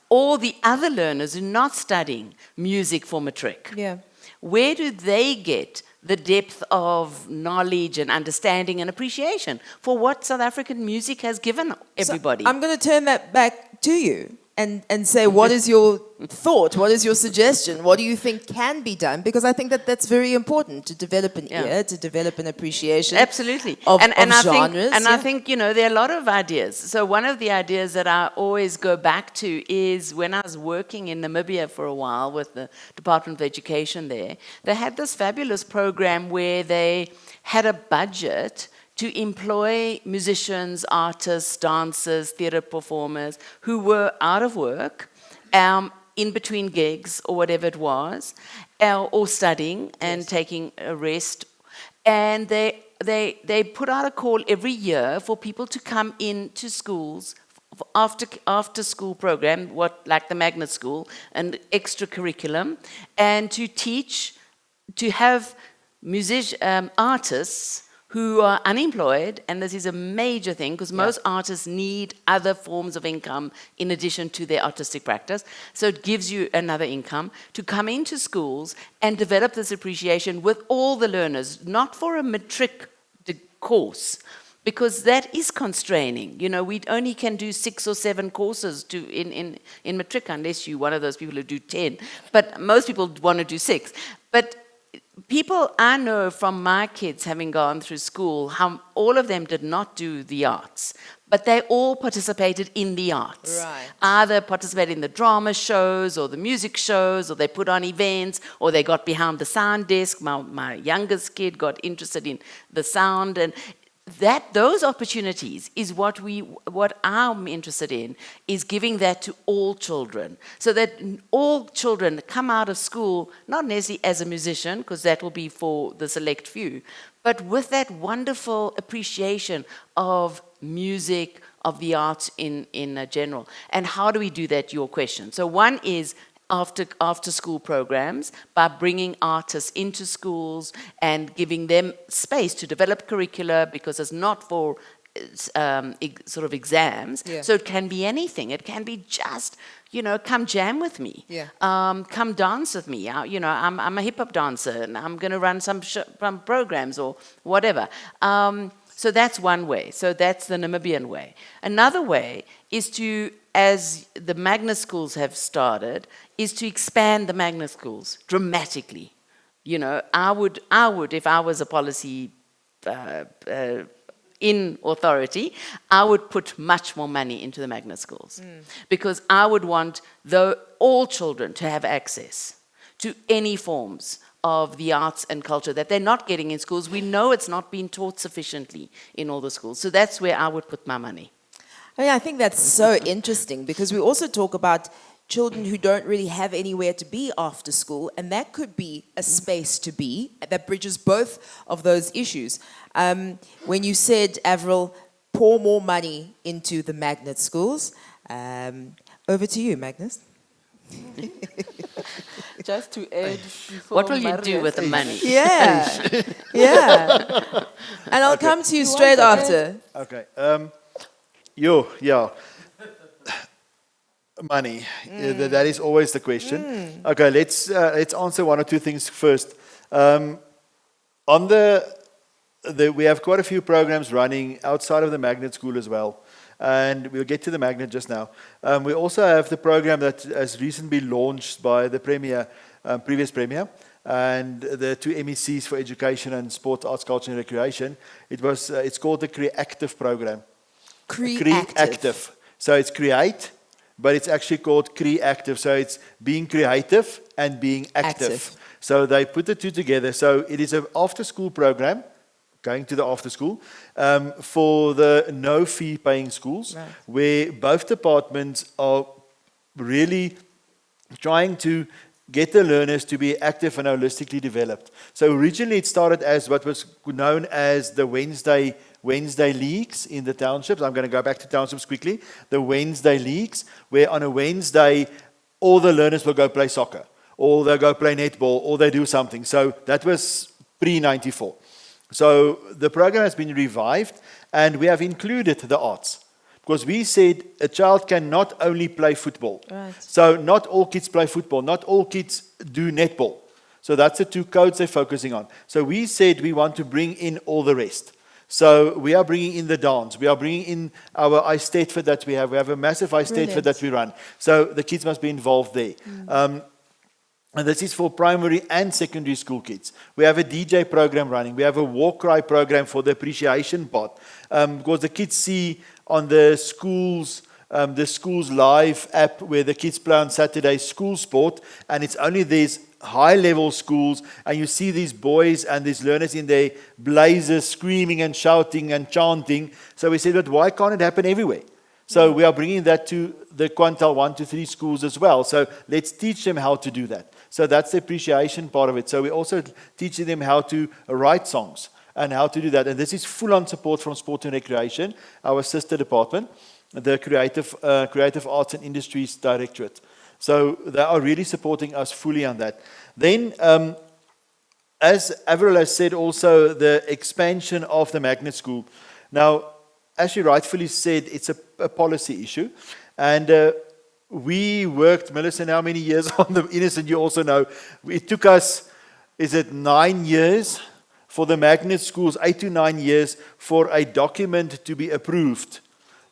all the other learners who are not studying music for matric. Yeah. Where do they get the depth of knowledge and understanding and appreciation for what South African music has given everybody? So I'm going to turn that back to you and say, what is your thought? What is your suggestion? What do you think can be done? Because I think that that's very important, to develop an ear, to develop an appreciation. Absolutely. Of genres. I think, there are a lot of ideas. So one of the ideas that I always go back to is when I was working in Namibia for a while with the Department of Education there, they had this fabulous program where they had a budget to employ musicians, artists, dancers, theatre performers who were out of work in between gigs or whatever it was, or studying and taking a rest. And they put out a call every year for people to come into schools after school program, like the magnet school, and extra curriculum, and to teach, to have artists who are unemployed, and this is a major thing because most artists need other forms of income in addition to their artistic practice. So it gives you another income to come into schools and develop this appreciation with all the learners, not for a matric course, because that is constraining. You know, we only can do 6 or 7 courses in matric, unless you're one of those people who do 10. But most people want to do 6. But people I know from my kids having gone through school, how all of them did not do the arts, but they all participated in the arts. Right. Either participated in the drama shows or the music shows, or they put on events, or they got behind the sound desk. My youngest kid got interested in the sound, and those opportunities is what I'm interested in, is giving that to all children, so that all children come out of school not necessarily as a musician, because that will be for the select few, but with that wonderful appreciation of music, of the arts in general. And how do we do that? Your question. So one is after school programs, by bringing artists into schools and giving them space to develop curricula, because it's not for sort of exams. Yeah. So it can be anything. It can be just, come jam with me. Yeah. Come dance with me. I'm a hip hop dancer and I'm going to run some programs or whatever. So that's one way. So that's the Namibian way. Another way is to, as the magnet schools have started, is to expand the magnet schools dramatically. I would, if I was a policy in authority, I would put much more money into the magnet schools, because I would want all children to have access to any forms of the arts and culture that they're not getting in schools. We know it's not being taught sufficiently in all the schools. So that's where I would put my money. I think that's so interesting, because we also talk about children who don't really have anywhere to be after school, and that could be a space to be that bridges both of those issues. When you said, Avril, pour more money into the magnet schools, over to you, Magnus. Just to add, what will you do with the money? Yeah, yeah. And I'll come to you straight after. Okay. Money. That is always the question. Okay, let's answer one or two things first. We have quite a few programs running outside of the magnet school as well, and we'll get to the magnet just now. We also have the program that has recently been launched by the Premier, previous Premier, and the 2 MECs for Education and Sport, Arts, Culture and Recreation. It's called the Creactive program. Creactive. So it's create, but it's actually called Creactive. So it's being creative and being active. So they put the two together. So it is an after-school program, going to the after-school, for the no-fee paying schools, right, where both departments are really trying to get the learners to be active and holistically developed. So originally it started as what was known as the Wednesday leagues in the townships. I'm going to go back to townships quickly. The Wednesday leagues, where on a Wednesday all the learners will go play soccer, or they'll go play netball, or they do something. So that was pre-94. So the program has been revived, and we have included the arts. Because we said a child can not only play football. Right. So not all kids play football. Not all kids do netball. So that's the 2 codes they're focusing on. So we said we want to bring in all the rest. So we are bringing in the dance. We are bringing in our iStateFit that we have. We have a massive iStateFit that we run. So the kids must be involved there. And this is for primary and secondary school kids. We have a DJ program running. We have a war cry program for the appreciation part. Because the kids see on the schools live app where the kids play on Saturday school sport, and it's only these high-level schools, and you see these boys and these learners in their blazers screaming and shouting and chanting. So we said, but why can't it happen everywhere? So we are bringing that to the quintile 1 to 3 schools as well. So let's teach them how to do that. So that's the appreciation part of it. So we're also teaching them how to write songs and how to do that. And this is full-on support from Sport and Recreation, our sister department, the Creative Arts and Industries Directorate. So they are really supporting us fully on that. Then, as Avril has said also, the expansion of the magnet school. Now, as you rightfully said, it's a policy issue. And we worked, Melissa, how many years on the Innocent, you also know. It took us, 9 years for the magnet schools, 8 to 9 years for a document to be approved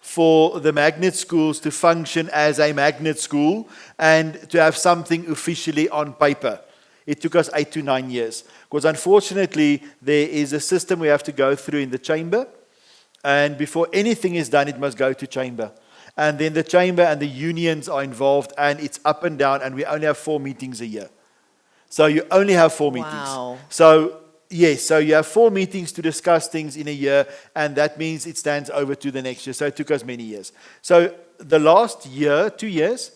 for the magnet schools to function as a magnet school and to have something officially on paper. It took us 8 to 9 years. Because unfortunately, there is a system we have to go through in the chamber. And before anything is done, it must go to chamber. And then the chamber and the unions are involved, and it's up and down, and we only have 4 meetings a year. So you only have 4 meetings. Wow. So, yes, so you have 4 meetings to discuss things in a year, and that means it stands over to the next year. So it took us many years. So the last year, 2 years,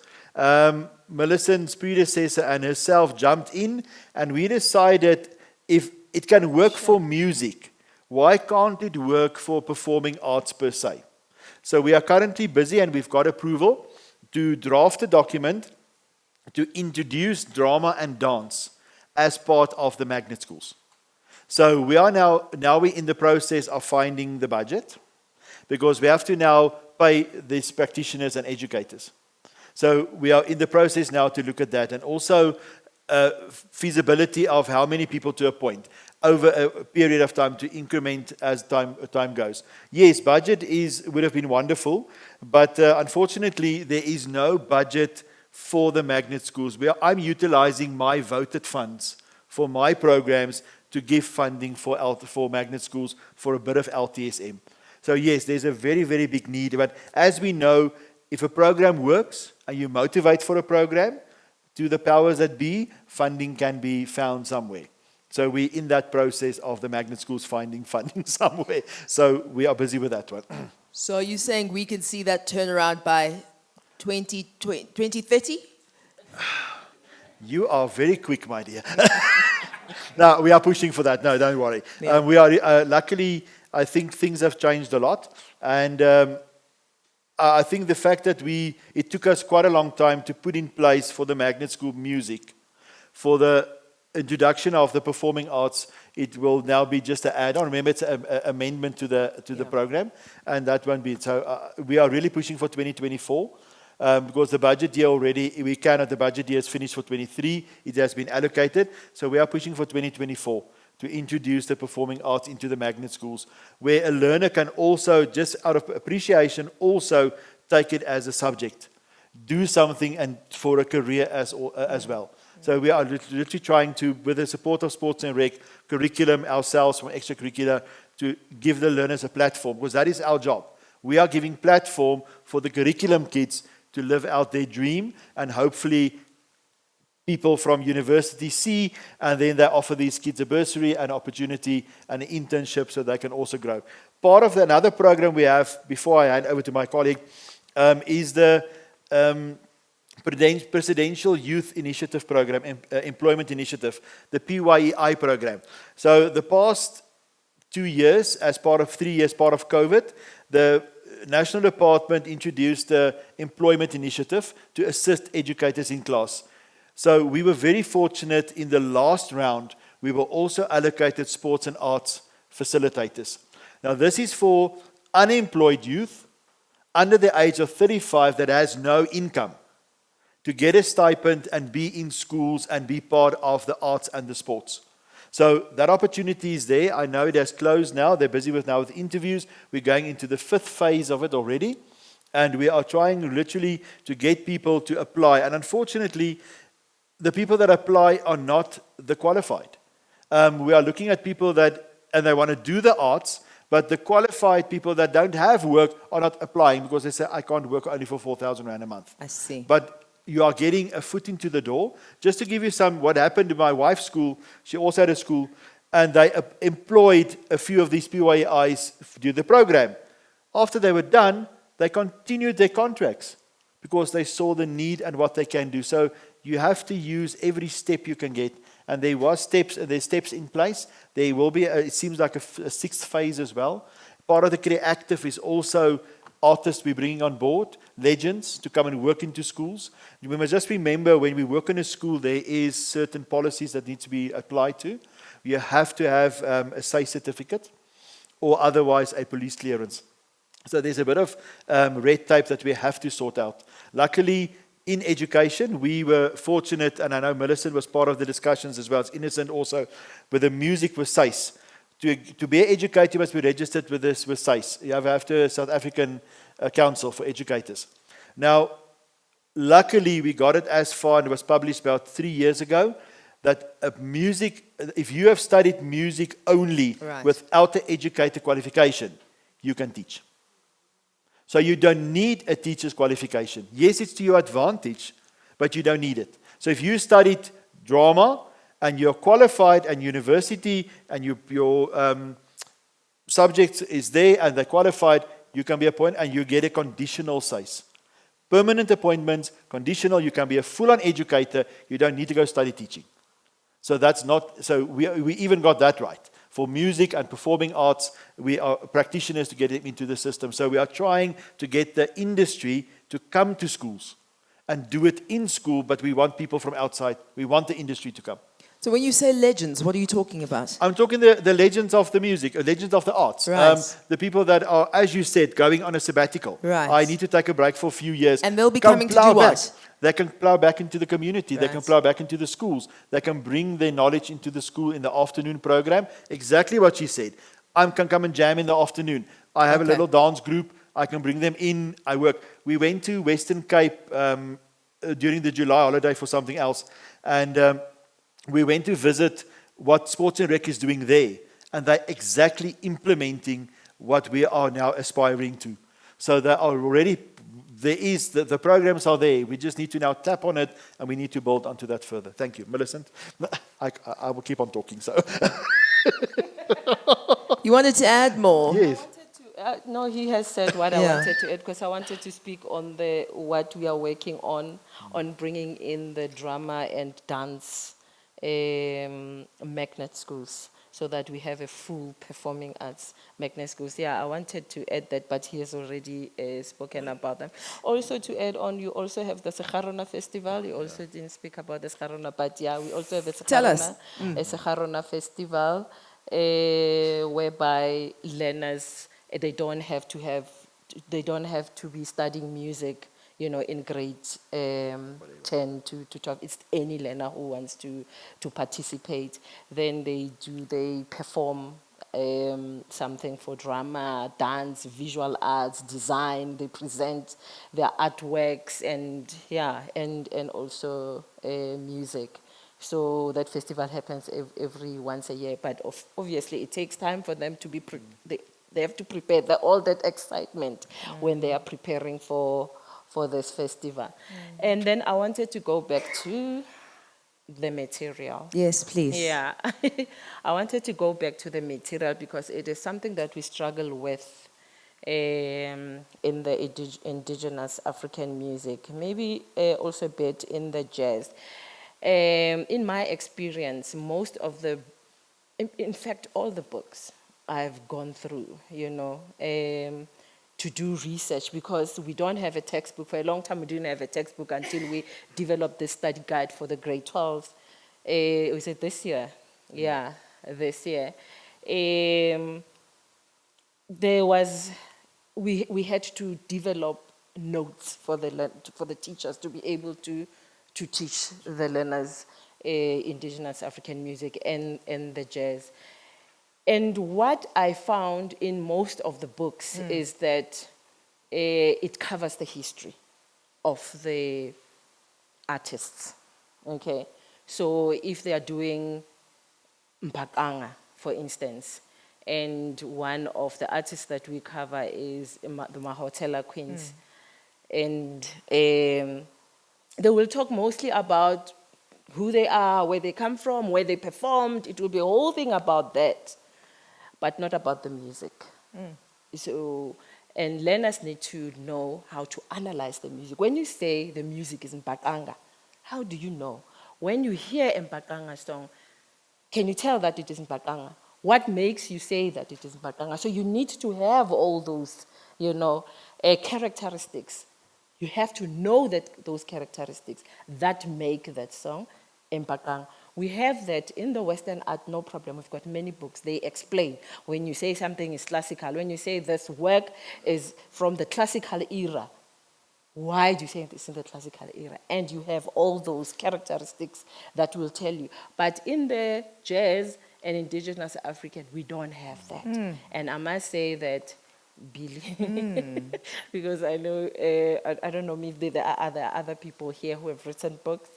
Melissa's predecessor and herself jumped in, and we decided if it can work for music, why can't it work for performing arts per se? So we are currently busy, and we've got approval to draft a document to introduce drama and dance as part of the magnet schools. So we are now we're in the process of finding the budget, because we have to now pay these practitioners and educators. So we are in the process now to look at that, and also feasibility of how many people to appoint over a period of time to increment as time goes. Yes, budget would have been wonderful, but unfortunately there is no budget for the magnet schools. I'm utilizing my voted funds for my programs to give funding for magnet schools for a bit of LTSM. So yes, there's a very, very big need. But as we know, if a program works and you motivate for a program, to the powers that be, funding can be found somewhere. So we're in that process of the magnet schools finding funding somewhere. So we are busy with that one. So are you saying we can see that turnaround by 2030? You are very quick, my dear. No, we are pushing for that. No, don't worry. Yeah. We are luckily, I think things have changed a lot. And I think the fact that it took us quite a long time to put in place for the magnet school music, for the introduction of the performing arts, it will now be just an add-on. Remember, it's an amendment to the program, and that won't be it. So we are really pushing for 2024, because the budget year already, the budget year is finished for 23, it has been allocated, so we are pushing for 2024 to introduce the performing arts into the magnet schools, where a learner can also, just out of appreciation, also take it as a subject, do something and for a career as well. So we are literally trying to, with the support of Sports and Rec, curriculum ourselves from extracurricular, to give the learners a platform, because that is our job. We are giving platform for the curriculum kids to live out their dream, and hopefully people from university see, and then they offer these kids a bursary, an opportunity, and an internship so they can also grow. Part of another program we have, before I hand over to my colleague, is the Presidential Youth Initiative Program, Employment Initiative, the PYEI program. So the past 2 years, as part of 3 years, part of COVID, the National Department introduced the Employment Initiative to assist educators in class. So we were very fortunate in the last round, we were also allocated sports and arts facilitators. Now this is for unemployed youth under the age of 35 that has no income, to get a stipend and be in schools and be part of the arts and the sports. So that opportunity is there. I know it has closed now. They're busy with interviews. We're going into the 5th phase of it already. And we are trying literally to get people to apply. And unfortunately, the people that apply are not the qualified. We are looking at people and they want to do the arts, but the qualified people that don't have work are not applying, because they say, I can't work only for 4,000 Rand a month. I see. But you are getting a foot into the door. Just to give you what happened in my wife's school, she also had a school, and they employed a few of these PYEIs to do the program. After they were done, they continued their contracts because they saw the need and what they can do. So you have to use every step you can get. And there's steps in place. There will be, it seems like a sixth phase as well. Part of the creative is also artists we're bringing on board, legends, to come and work into schools. We must just remember, when we work in a school, there is certain policies that need to be applied to. You have to have a SAY certificate, or otherwise a police clearance. So there's a bit of red tape that we have to sort out. Luckily, in education, we were fortunate, and I know Millicent was part of the discussions as well as Innocent also, with the music with SAYs. To be an educator, you must be registered with SAYs. You have to South African Council for Educators. Now, luckily, we got it as far, and it was published about 3 years ago, that if you have studied music only without the educator qualification, you can teach. So you don't need a teacher's qualification. Yes, it's to your advantage, but you don't need it. So if you studied drama and you're qualified and university and your subject is there and they're qualified, you can be appointed and you get a conditional size. Permanent appointments, conditional, you can be a full-on educator, you don't need to go study teaching. So that's not, so we even got that right. For music and performing arts, we are practitioners to get it into the system. So we are trying to get the industry to come to schools and do it in school, but we want people from outside. We want the industry to come. So when you say legends, what are you talking about? I'm talking the legends of the music, legends of the arts. Right. The people that are, as you said, going on a sabbatical. Right. I need to take a break for a few years. And they'll be Come coming to plow do back. what? They can plow back into the community. Right. They can plow back into the schools. They can bring their knowledge into the school in the afternoon program. Exactly what she said. I can come and jam in the afternoon. I have a little dance group. I can bring them in. I work. We went to Western Cape during the July holiday for something else. And we went to visit what Sports and Rec is doing there. And they're exactly implementing what we are now aspiring to. So they are already, the programs are there. We just need to now tap on it, and we need to build onto that further. Thank you. Millicent? I will keep on talking, so. You wanted to add more? Yes. No, he has said what I wanted to add, because I wanted to speak on what we are working on bringing in the drama and dance magnet schools, so that we have a full performing arts magnet schools. Yeah, I wanted to add that, but he has already spoken about them. Also to add on, you also have the Sekharona Festival. You also didn't speak about the Sekharona, but yeah, we also have a Sekharona Festival, whereby learners, they don't have to be studying music, in grades 10 to 12. It's any learner who wants to participate. Then they perform something for drama, dance, visual arts, design. They present their artworks and also music. So that festival happens every once a year, but obviously it takes time for them to be, they have to prepare all that excitement when they are preparing for this festival. And then I wanted to go back to the material. Yes, please. Yeah. I wanted to go back to the material because it is something that we struggle with in the indigenous African music, maybe also a bit in the jazz. In my experience, most of in fact, all the books I've gone through, to do research, because we don't have a textbook. For a long time, we didn't have a textbook until we developed the study guide for the grade 12. Was it this year? Yeah, this year. We had to develop notes for the teachers to be able to teach the learners indigenous African music and the jazz. And what I found in most of the books is that it covers the history of the artists. Okay, so if they are doing Mpakanga, for instance, and one of the artists that we cover is the Mahotela Queens, and they will talk mostly about who they are, where they come from, where they performed. It will be a whole thing about that, but not about the music. So, And learners need to know how to analyze the music. When you say the music is Mbaqanga, how do you know? When you hear a Mbaqanga song, can you tell that it is Mbaqanga? What makes you say that it is Mbaqanga? So you need to have all those, characteristics. You have to know that those characteristics that make that song Mbaqanga. We have that in the Western art, no problem. We've got many books. They explain when you say something is classical, when you say this work is from the classical era. Why do you say it's in the classical era? And you have all those characteristics that will tell you. But in the jazz and indigenous African, we don't have that. And I must say that, Billy, because I know, I don't know, maybe there are other people here who have written books.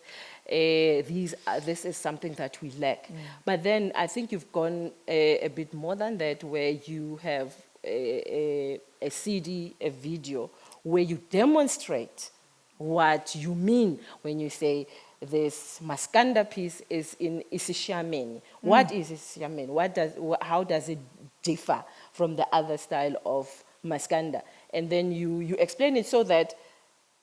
This is something that we lack. But then I think you've gone a bit more than that, where you have a CD, a video, where you demonstrate what you mean when you say this Maskanda piece is in Isishameni. What is Isishameni? How does it differ from the other style of Maskanda? And then you explain it so that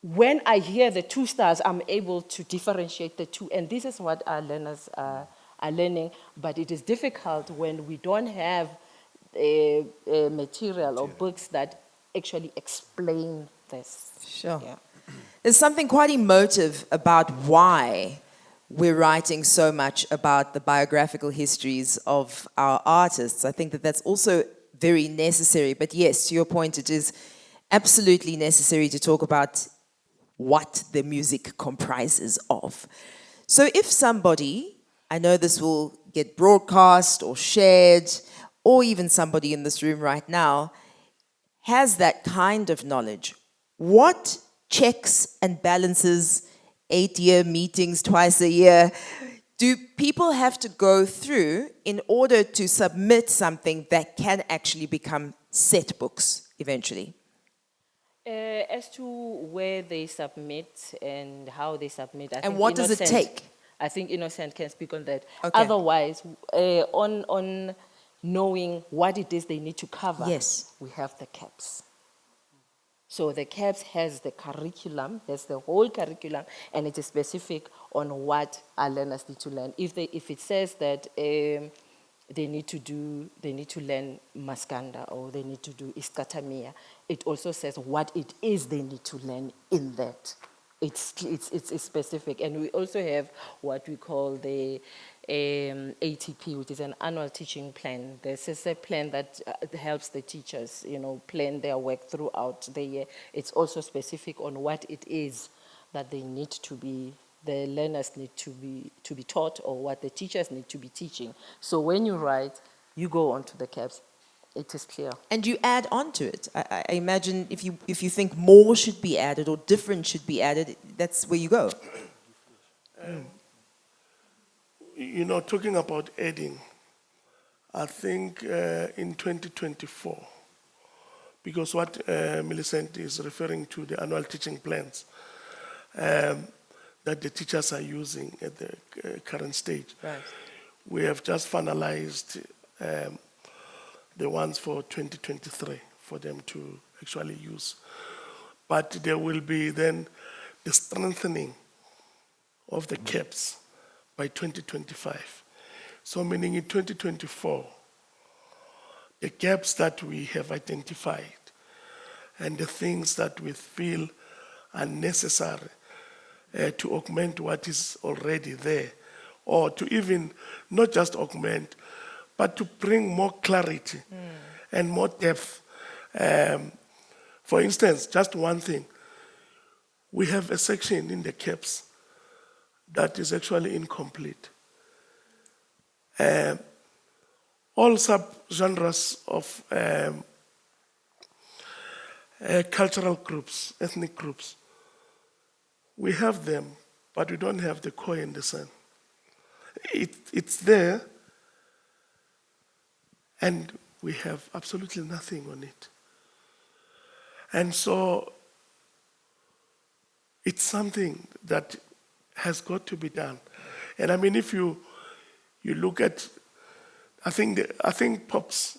when I hear the two styles, I'm able to differentiate the two. And this is what our learners are learning. But it is difficult when we don't have a material or books that actually explain this. Sure. Yeah. There's something quite emotive about why we're writing so much about the biographical histories of our artists. I think that that's also very necessary. But yes, to your point, it is absolutely necessary to talk about what the music comprises of. So if somebody, I know this will get broadcast or shared, or even somebody in this room right now, has that kind of knowledge, what checks and balances, 8-year meetings twice a year, do people have to go through in order to submit something that can actually become set books eventually? As to where they submit and how they submit, I think what does it take? I think Innocent can speak on that. Okay. Otherwise, on knowing what it is they need to cover, Yes. we have the CAPS. So the CAPS has the curriculum, has the whole curriculum, and it is specific on what our learners need to learn. If it says that they need to learn Maskanda or they need to do Iskatamia, it also says what it is they need to learn in that. It's specific. And we also have what we call the ATP, which is an annual teaching plan. This is a plan that helps the teachers, plan their work throughout the year. It's also specific on what it is that they need to be, the learners need to be taught, or what the teachers need to be teaching. So when you write, you go onto the CAPS. It is clear. And you add on to it. I imagine if you think more should be added or different should be added, that's where you go. Talking about adding, I think in 2024, because what Millicent is referring to, the annual teaching plans that the teachers are using at the current stage. Right. We have just finalized the ones for 2023 for them to actually use. But there will be then the strengthening of the CAPS by 2025. So meaning in 2024, the gaps that we have identified and the things that we feel are necessary to augment what is already there, or to even not just augment, but to bring more clarity and more depth. For instance, just one thing, we have a section in the CAPS that is actually incomplete. All sub-genres of cultural groups, ethnic groups, we have them, but we don't have the koi and the sun. It's there, and we have absolutely nothing on it. And so it's something that has got to be done. And I mean, if you look at, I think Pops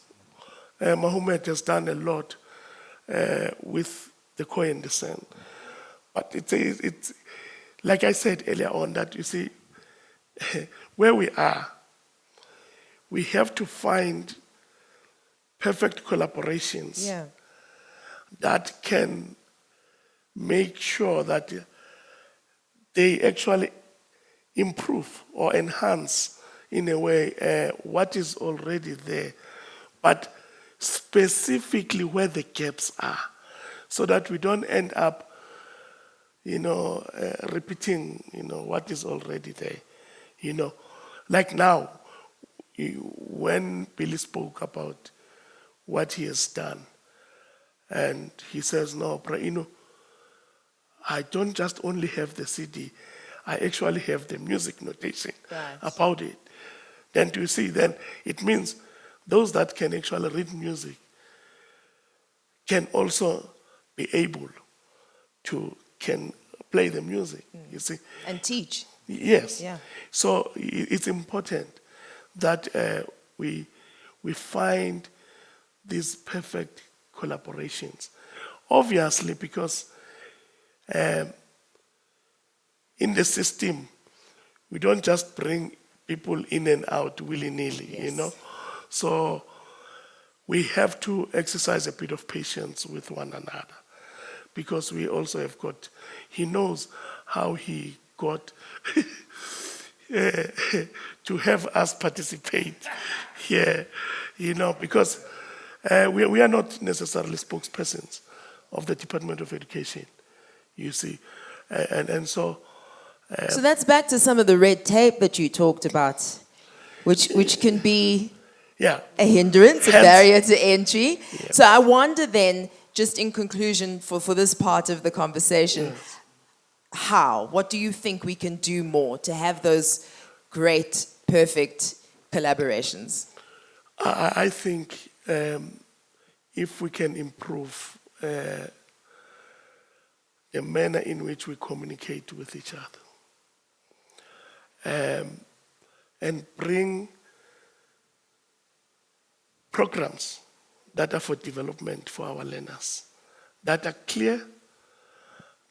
Mohammed has done a lot with the core and the send. But it's like I said earlier on, that you see, where we are, we have to find perfect collaborations Yeah. that can make sure that they actually improve or enhance in a way what is already there, but specifically where the gaps are, so that we don't end up, repeating, what is already there. Like now, when Billy spoke about what he has done, and he says, no, I don't just only have the CD, I actually have the music notation Right. about it. Then you see, then it means those that can actually read music can also be able to can play the music, you see. And teach. Yes. Yeah. So it's important that we find these perfect collaborations. Obviously, because in the system, we don't just bring people in and out willy-nilly, Yes. So we have to exercise a bit of patience with one another, because we also have got, he knows how he got to have us participate here, because we are not necessarily spokespersons of the Department of Education, you see. And so, So that's back to some of the red tape that you talked about, which can be yeah, a hindrance, a Hence- barrier to entry. So I wonder then, just in conclusion for this part of the conversation, what do you think we can do more to have those great, perfect collaborations? I think if we can improve the manner in which we communicate with each other, and bring programs that are for development for our learners, that are clear,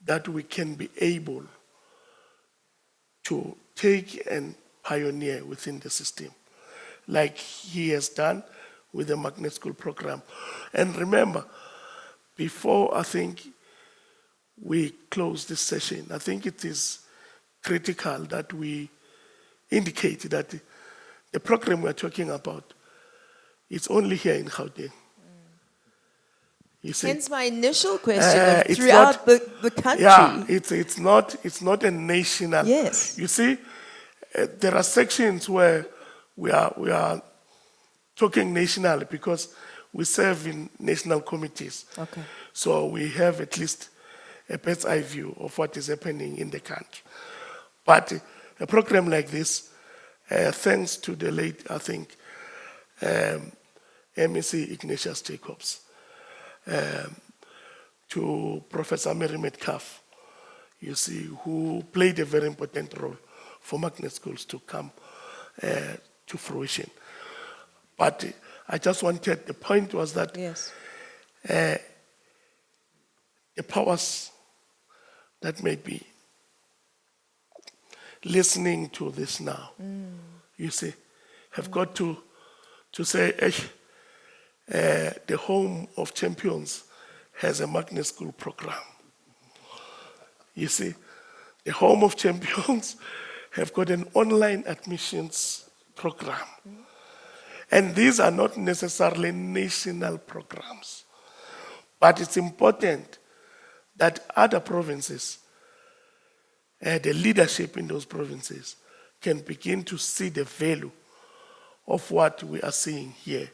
that we can be able to take and pioneer within the system, like he has done with the magnet school program. And remember, before I think we close this session, I think it is critical that we indicate that the program we're talking about is only here in Gauteng. You see? Hence my initial question of It's throughout not- the country. Yeah, it's not a national. Yes. You see, there are sections where we are talking nationally because we serve in national committees. Okay. So we have at least a bird's eye view of what is happening in the country. But a program like this, thanks to the late, I think, MEC Ignatius Jacobs, to Professor Mary Metcalf, you see, who played a very important role for magnet schools to come to fruition. But I just wanted, the point was that Yes. the powers that may be listening to this now, you see, have got to say, the Home of Champions has a magnet school program. You see, the Home of Champions have got an online admissions program. And these are not necessarily national programs. But it's important that other provinces, the leadership in those provinces, can begin to see the value of what we are seeing here,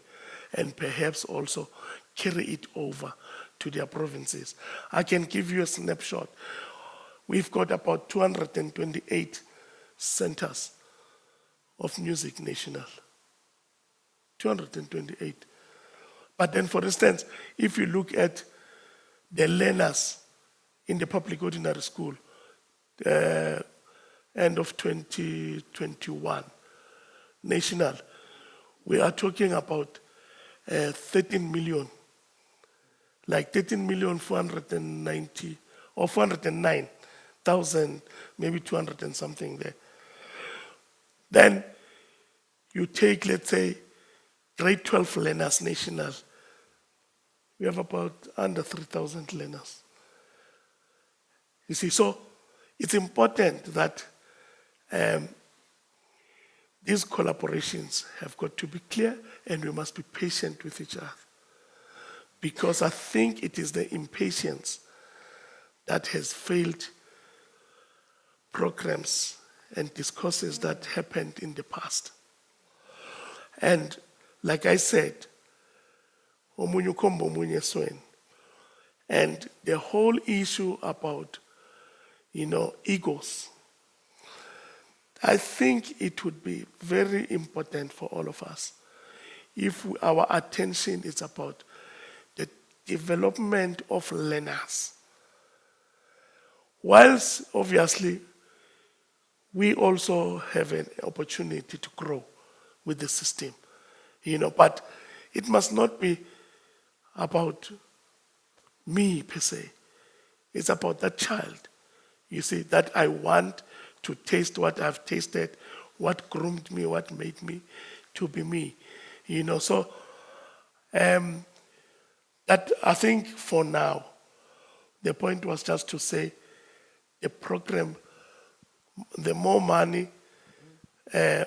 and perhaps also carry it over to their provinces. I can give you a snapshot. We've got about 228 centers of music national. 228. But then, for instance, if you look at the learners in the public ordinary school, end of 2021, national, we are talking about 13 million like 13,490,000 or 409,000, maybe 200 and something there. Then you take, let's say, grade 12 learners national. We have about under 3,000 learners. You see, so it's important that these collaborations have got to be clear, and we must be patient with each other. Because I think it is the impatience that has failed programs and discourses that happened in the past. And like I said, omunye ukhomba omunye esweni. And the whole issue about, egos, I think it would be very important for all of us if our attention is about the development of learners. Whilst, obviously, we also have an opportunity to grow with the system, but it must not be about me per se. It's about that child, you see, that I want to taste what I've tasted, what groomed me, what made me to be me, So that I think for now, the point was just to say the program, the more money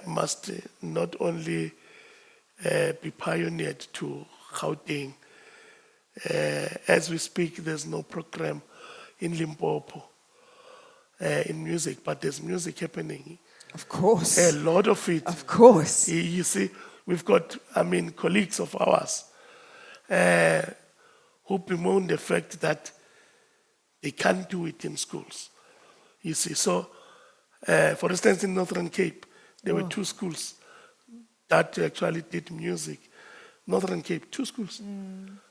must not only be pioneered to Gauteng. As we speak, there's no program in Limpopo in music, but there's music happening. Of course. A lot of it. Of course. You see, we've got, colleagues of ours who bemoan the fact that they can't do it in schools. You see, so, for instance, in Northern Cape, there were 2 schools that actually did music. Northern Cape, 2 schools,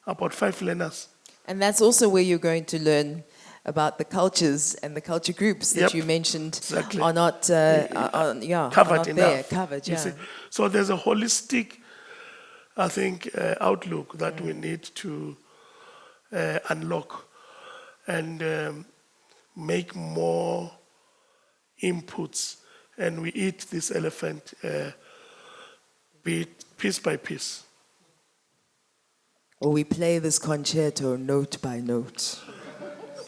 about 5 learners. And that's also where you're going to learn about the cultures and the culture groups that you mentioned are not covered enough. Covered, yeah. You see? So there's a holistic, I think, outlook that we need to unlock and make more inputs, and we eat this elephant piece by piece. Or we play this concerto note by note.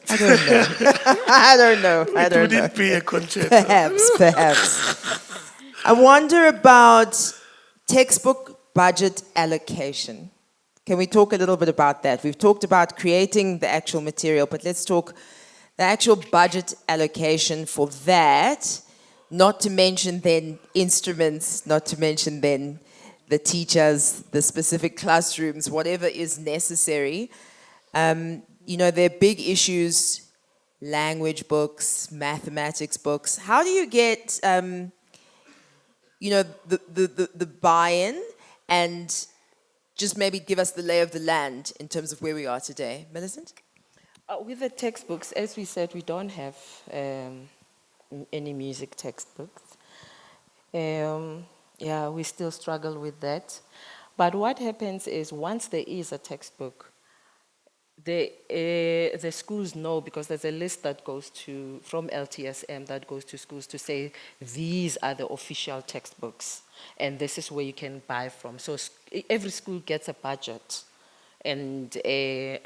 I don't know. I don't know. Would it be a concerto? Perhaps. I wonder about textbook budget allocation. Can we talk a little bit about that? We've talked about creating the actual material, but let's talk the actual budget allocation for that, not to mention then instruments, not to mention then the teachers, the specific classrooms, whatever is necessary. There are big issues, language books, mathematics books. How do you get, the buy-in, and just maybe give us the lay of the land in terms of where we are today? Millicent? With the textbooks, as we said, we don't have any music textbooks. We still struggle with that. But what happens is once there is a textbook, the schools know, because there's a list that goes from LTSM that goes to schools to say these are the official textbooks and this is where you can buy from. So every school gets a budget, and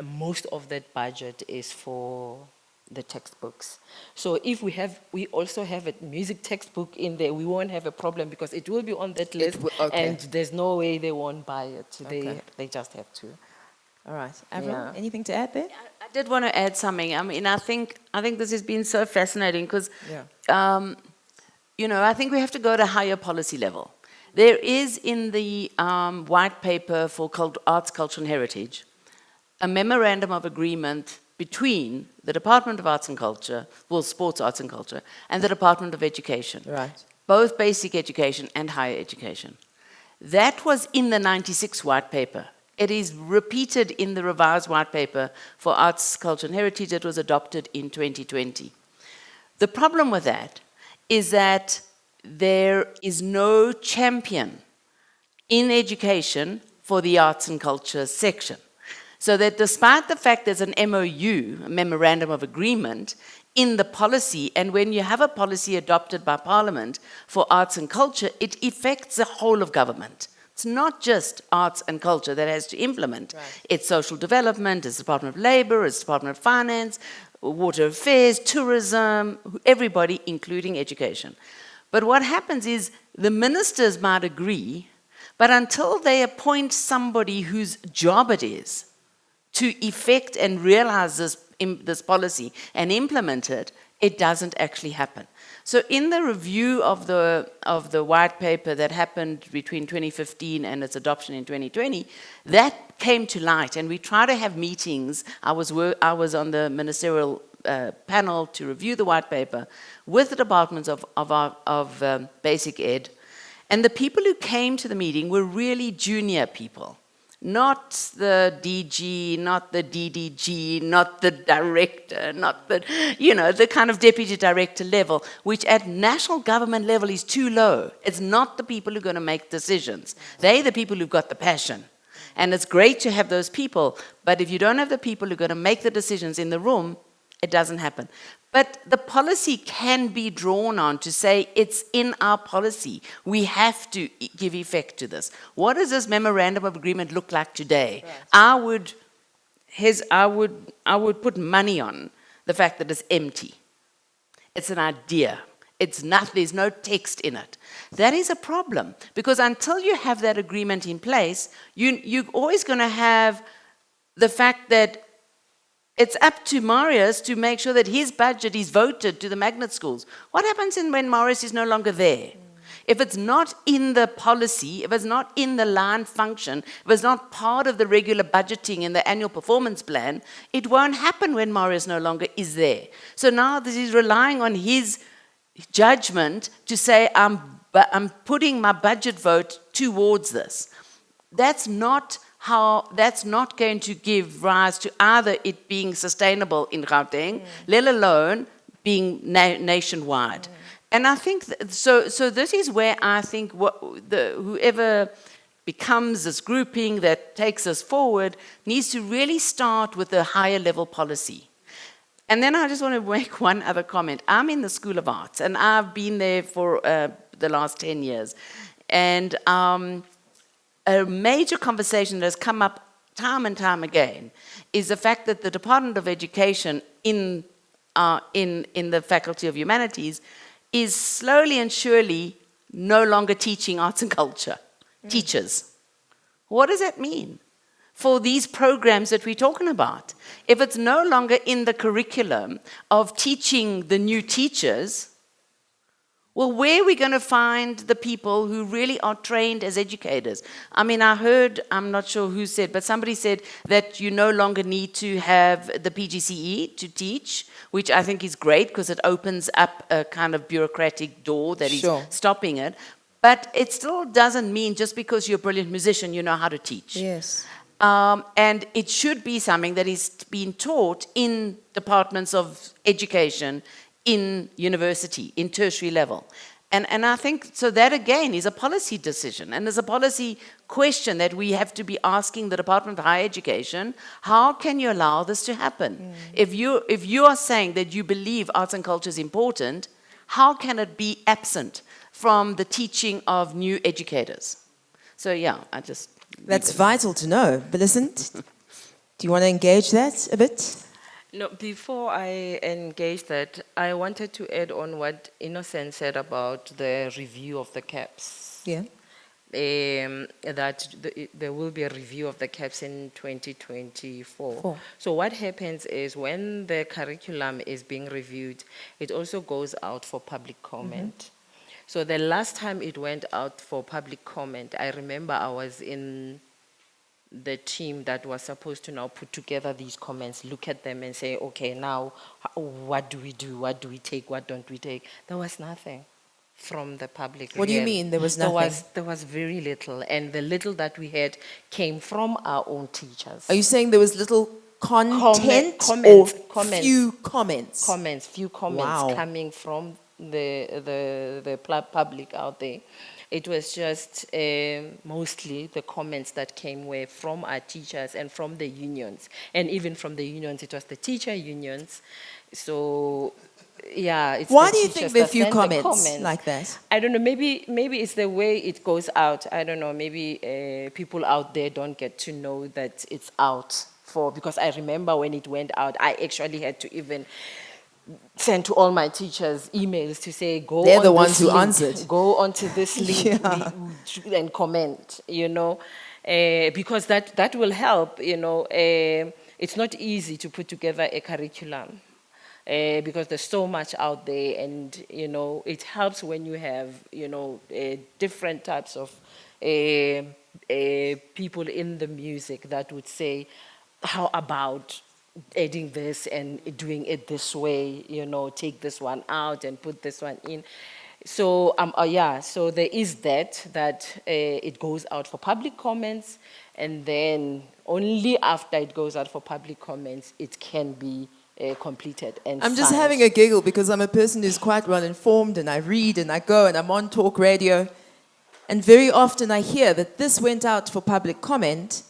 most of that budget is for the textbooks. So if we also have a music textbook in there, we won't have a problem because it will be on that list, and there's no way they won't buy it. They just have to. All right. Avril, anything to add there? I did want to add something. I think this has been so fascinating because, I think we have to go to a higher policy level. There is in the white paper for arts, culture and heritage, a memorandum of agreement between the Department of Arts and Culture, Sports, Arts and Culture, and the Department of Education. Right. Both basic education and higher education. That was in the 96 white paper. It is repeated in the revised white paper for arts, culture and heritage that was adopted in 2020. The problem with that is that there is no champion in education for the arts and culture section. So that despite the fact there's an MOU, a Memorandum of Agreement, in the policy, and when you have a policy adopted by Parliament for arts and culture, it affects the whole of government. It's not just arts and culture that has to implement. Right. It's social development, it's Department of Labour, it's Department of Finance, water affairs, tourism, everybody, including education. But what happens is the ministers might agree, but until they appoint somebody whose job it is to effect and realize this policy and implement it, it doesn't actually happen. So in the review of the white paper that happened between 2015 and its adoption in 2020, that came to light, and we try to have meetings. I was on the ministerial panel to review the white paper with the departments of basic ed, and the people who came to the meeting were really junior people. Not the DG, not the DDG, not the director, not the, the kind of deputy director level, which at national government level is too low. It's not the people who are going to make decisions. They're the people who've got the passion. And it's great to have those people, but if you don't have the people who are going to make the decisions in the room, it doesn't happen. But the policy can be drawn on to say it's in our policy. We have to give effect to this. What does this memorandum of agreement look like today? Right. I would put money on the fact that it's empty. It's an idea. It's not, there's no text in it. That is a problem, because until you have that agreement in place, you're always going to have the fact that it's up to Marius to make sure that his budget is voted to the magnet schools. What happens when Marius is no longer there? If it's not in the policy, if it's not in the line function, if it's not part of the regular budgeting in the annual performance plan, it won't happen when Marius no longer is there. So now this is relying on his judgment to say, I'm putting my budget vote towards this. That's not going to give rise to either it being sustainable in Gauteng, let alone being nationwide. And I think, so this is where I think whoever becomes this grouping that takes us forward needs to really start with a higher level policy. And then I just want to make one other comment. I'm in the School of Arts, and I've been there for the last 10 years. And a major conversation that has come up time and time again is the fact that the Department of Education in the Faculty of Humanities is slowly and surely no longer teaching arts and culture. Teachers. What does that mean for these programs that we're talking about? If it's no longer in the curriculum of teaching the new teachers, well, where are we going to find the people who really are trained as educators? I mean, I heard, I'm not sure who said, but somebody said that you no longer need to have the PGCE to teach, which I think is great because it opens up a kind of bureaucratic door that is stopping it. But it still doesn't mean just because you're a brilliant musician, you know how to teach. Yes. And it should be something that is being taught in departments of education, in university, in tertiary level. And I think, so that again is a policy decision, and there's a policy question that we have to be asking the Department of Higher Education, how can you allow this to happen? If you are saying that you believe arts and culture is important, how can it be absent from the teaching of new educators? So yeah, I just... That's vital to know. Millicent, do you want to engage that a bit? No, before I engage that, I wanted to add on what Innocent said about the review of the caps. Yeah. That there will be a review of the caps in 2024. So what happens is when the curriculum is being reviewed, it also goes out for public comment. So the last time it went out for public comment, I remember I was in the team that was supposed to now put together these comments, look at them and say, okay, now what do we do? What do we take? What don't we take? There was nothing from the public. What do you mean there was nothing? There was very little, and the little that we had came from our own teachers. Are you saying there was little content few comments? Few comments Wow. coming from the public out there. It was just mostly the comments that came were from our teachers and from the unions. And even from the unions, it was the teacher unions. So, yeah, it's Why the do you teachers think there are that few send the comments like that? I don't know, maybe it's the way it goes out. I don't know, maybe people out there don't get to know that it's out. Because I remember when it went out, I actually had to even send to all my teachers emails to say, go They're on the this ones who link, answered. go onto this link Yeah. and comment, because that will help, it's not easy to put together a curriculum. Because there's so much out there, and it helps when you have different types of people in the music that would say, how about adding this and doing it this way, take this one out and put this one in. So so there is that it goes out for public comments, and then only after it goes out for public comments it can be completed and I'm just signed. having a giggle because I'm a person who's quite well informed, and I read and I go and I'm on talk radio. And very often I hear that this went out for public comment.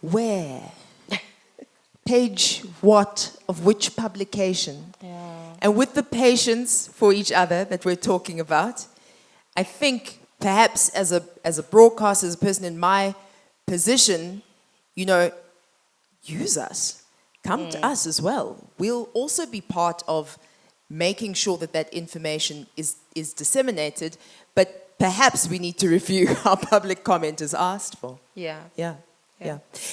Where? Page what of which publication? Yeah. And with the patience for each other that we're talking about, I think perhaps as a broadcaster, as a person in my position, use us. Come to us as well. We'll also be part of making sure that information is disseminated, but perhaps we need to review how public comment is asked for. Yeah. Yeah.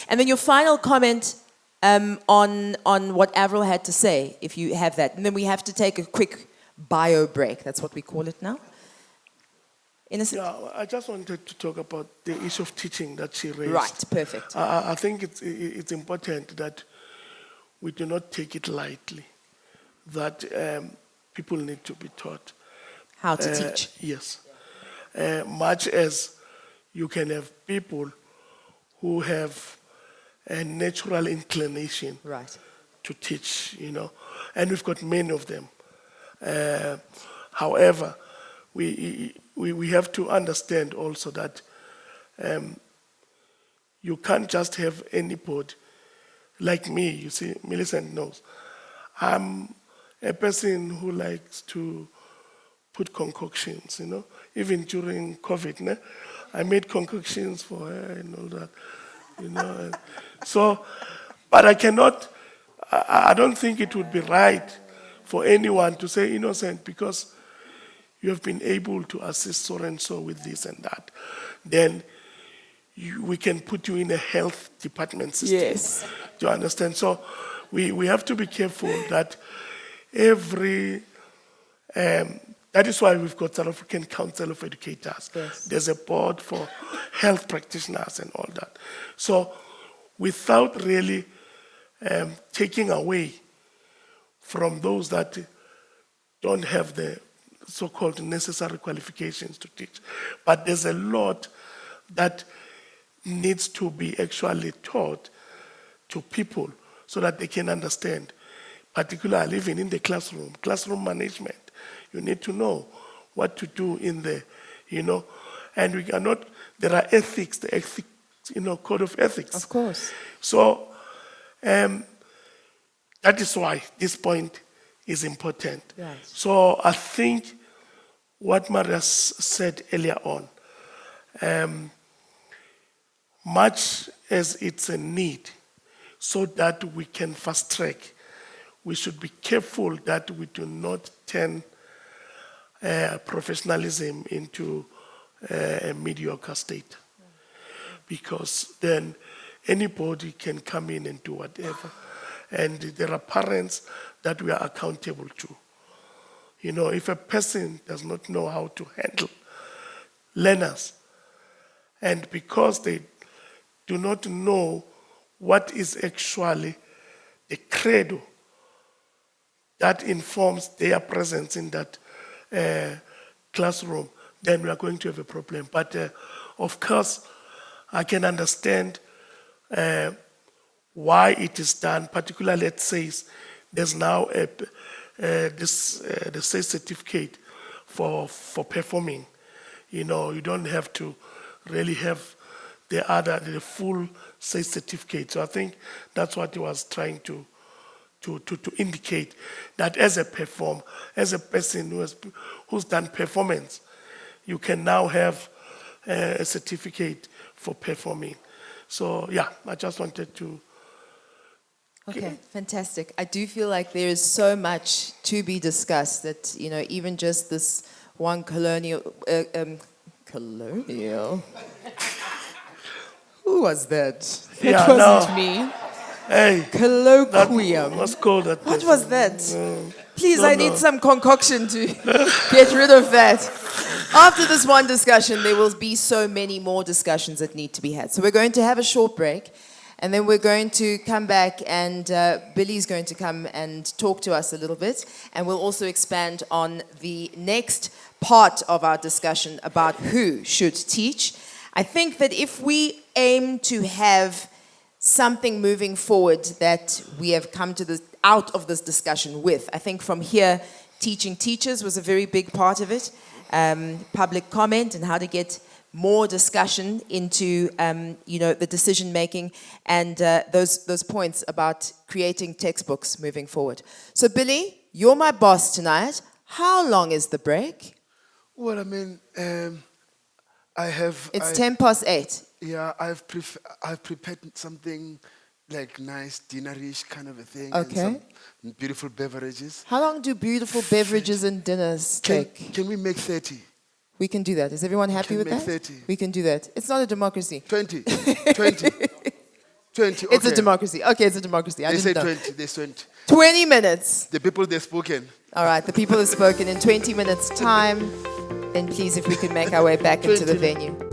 And then your final comment on what Avril had to say, if you have that. And then we have to take a quick bio break. That's what we call it now. Innocent? Yeah, I just wanted to talk about the issue of teaching that she raised. Right, perfect. I think it's important that we do not take it lightly, that people need to be taught. How to teach. Yes. Much as you can have people who have a natural inclination Right. to teach, and we've got many of them. However, we have to understand also that you can't just have anybody like me. You see, Millicent knows. I'm a person who likes to put concoctions, Even during COVID, I made concoctions for her and all that, and so, but I cannot, I don't think it would be right for anyone to say, Innocent, because you have been able to assist so and so with this and that, then we can put you in a health department system. Yes. Do you understand? So we have to be careful that every, that is why we've got South African Council of Educators. Yes. There's a board for health practitioners and all that. So without really taking away from those that don't have the so-called necessary qualifications to teach, but there's a lot that needs to be actually taught to people so that they can understand, particularly even in the classroom management. You need to know what to do in the, and we cannot, there are ethics, the ethics, code of ethics. Of course. So that is why this point is important. Right. So I think what Marius said earlier on, much as it's a need so that we can fast track, we should be careful that we do not turn professionalism into a mediocre state. Because then anybody can come in and do whatever. And there are parents that we are accountable to. If a person does not know how to handle learners, and because they do not know what is actually the credo that informs their presence in that classroom, then we are going to have a problem. But of course, I can understand why it is done. Particularly, let's say there's now the certificate for performing, You know, you don't have to really have the full, say, certificate. So I think that's what he was trying to indicate, that as a person who's done performance, you can now have a certificate for performing. So yeah, I just wanted to. Okay, fantastic. I do feel like there is so much to be discussed that, you know, even just this one colonial. Who was that? Yeah, That wasn't no. me. Hey, Colloquium. let's call that. What was that? Please, No, I need no. some concoction to get rid of that. After this one discussion, there will be so many more discussions that need to be had. So we're going to have a short break, and then we're going to come back, and Billy's going to come and talk to us a little bit, and we'll also expand on the next part of our discussion about who should teach. I think that if we aim to have something moving forward that we have come to out of this discussion with, I think from here, teaching teachers was a very big part of it. Public comment and how to get more discussion into the decision making and those points about creating textbooks moving forward. So Billy, you're my boss tonight. How long is the break? Well, I mean, It's 8:10. Yeah, I've prepared something like nice dinnerish kind of a thing. Okay. And some beautiful beverages. How long do beautiful beverages and dinners take? Can we make 30? We can do that. Is everyone happy Can with make that? 30. We can do that. It's not a democracy. 20. 20. 20. It's a okay. democracy. Okay, it's a democracy. I They say didn't know. 20. They 20. 20 minutes. The people they've spoken. All right, the people have spoken in 20 minutes' time. Then please, if we could make our way back into the 20. venue.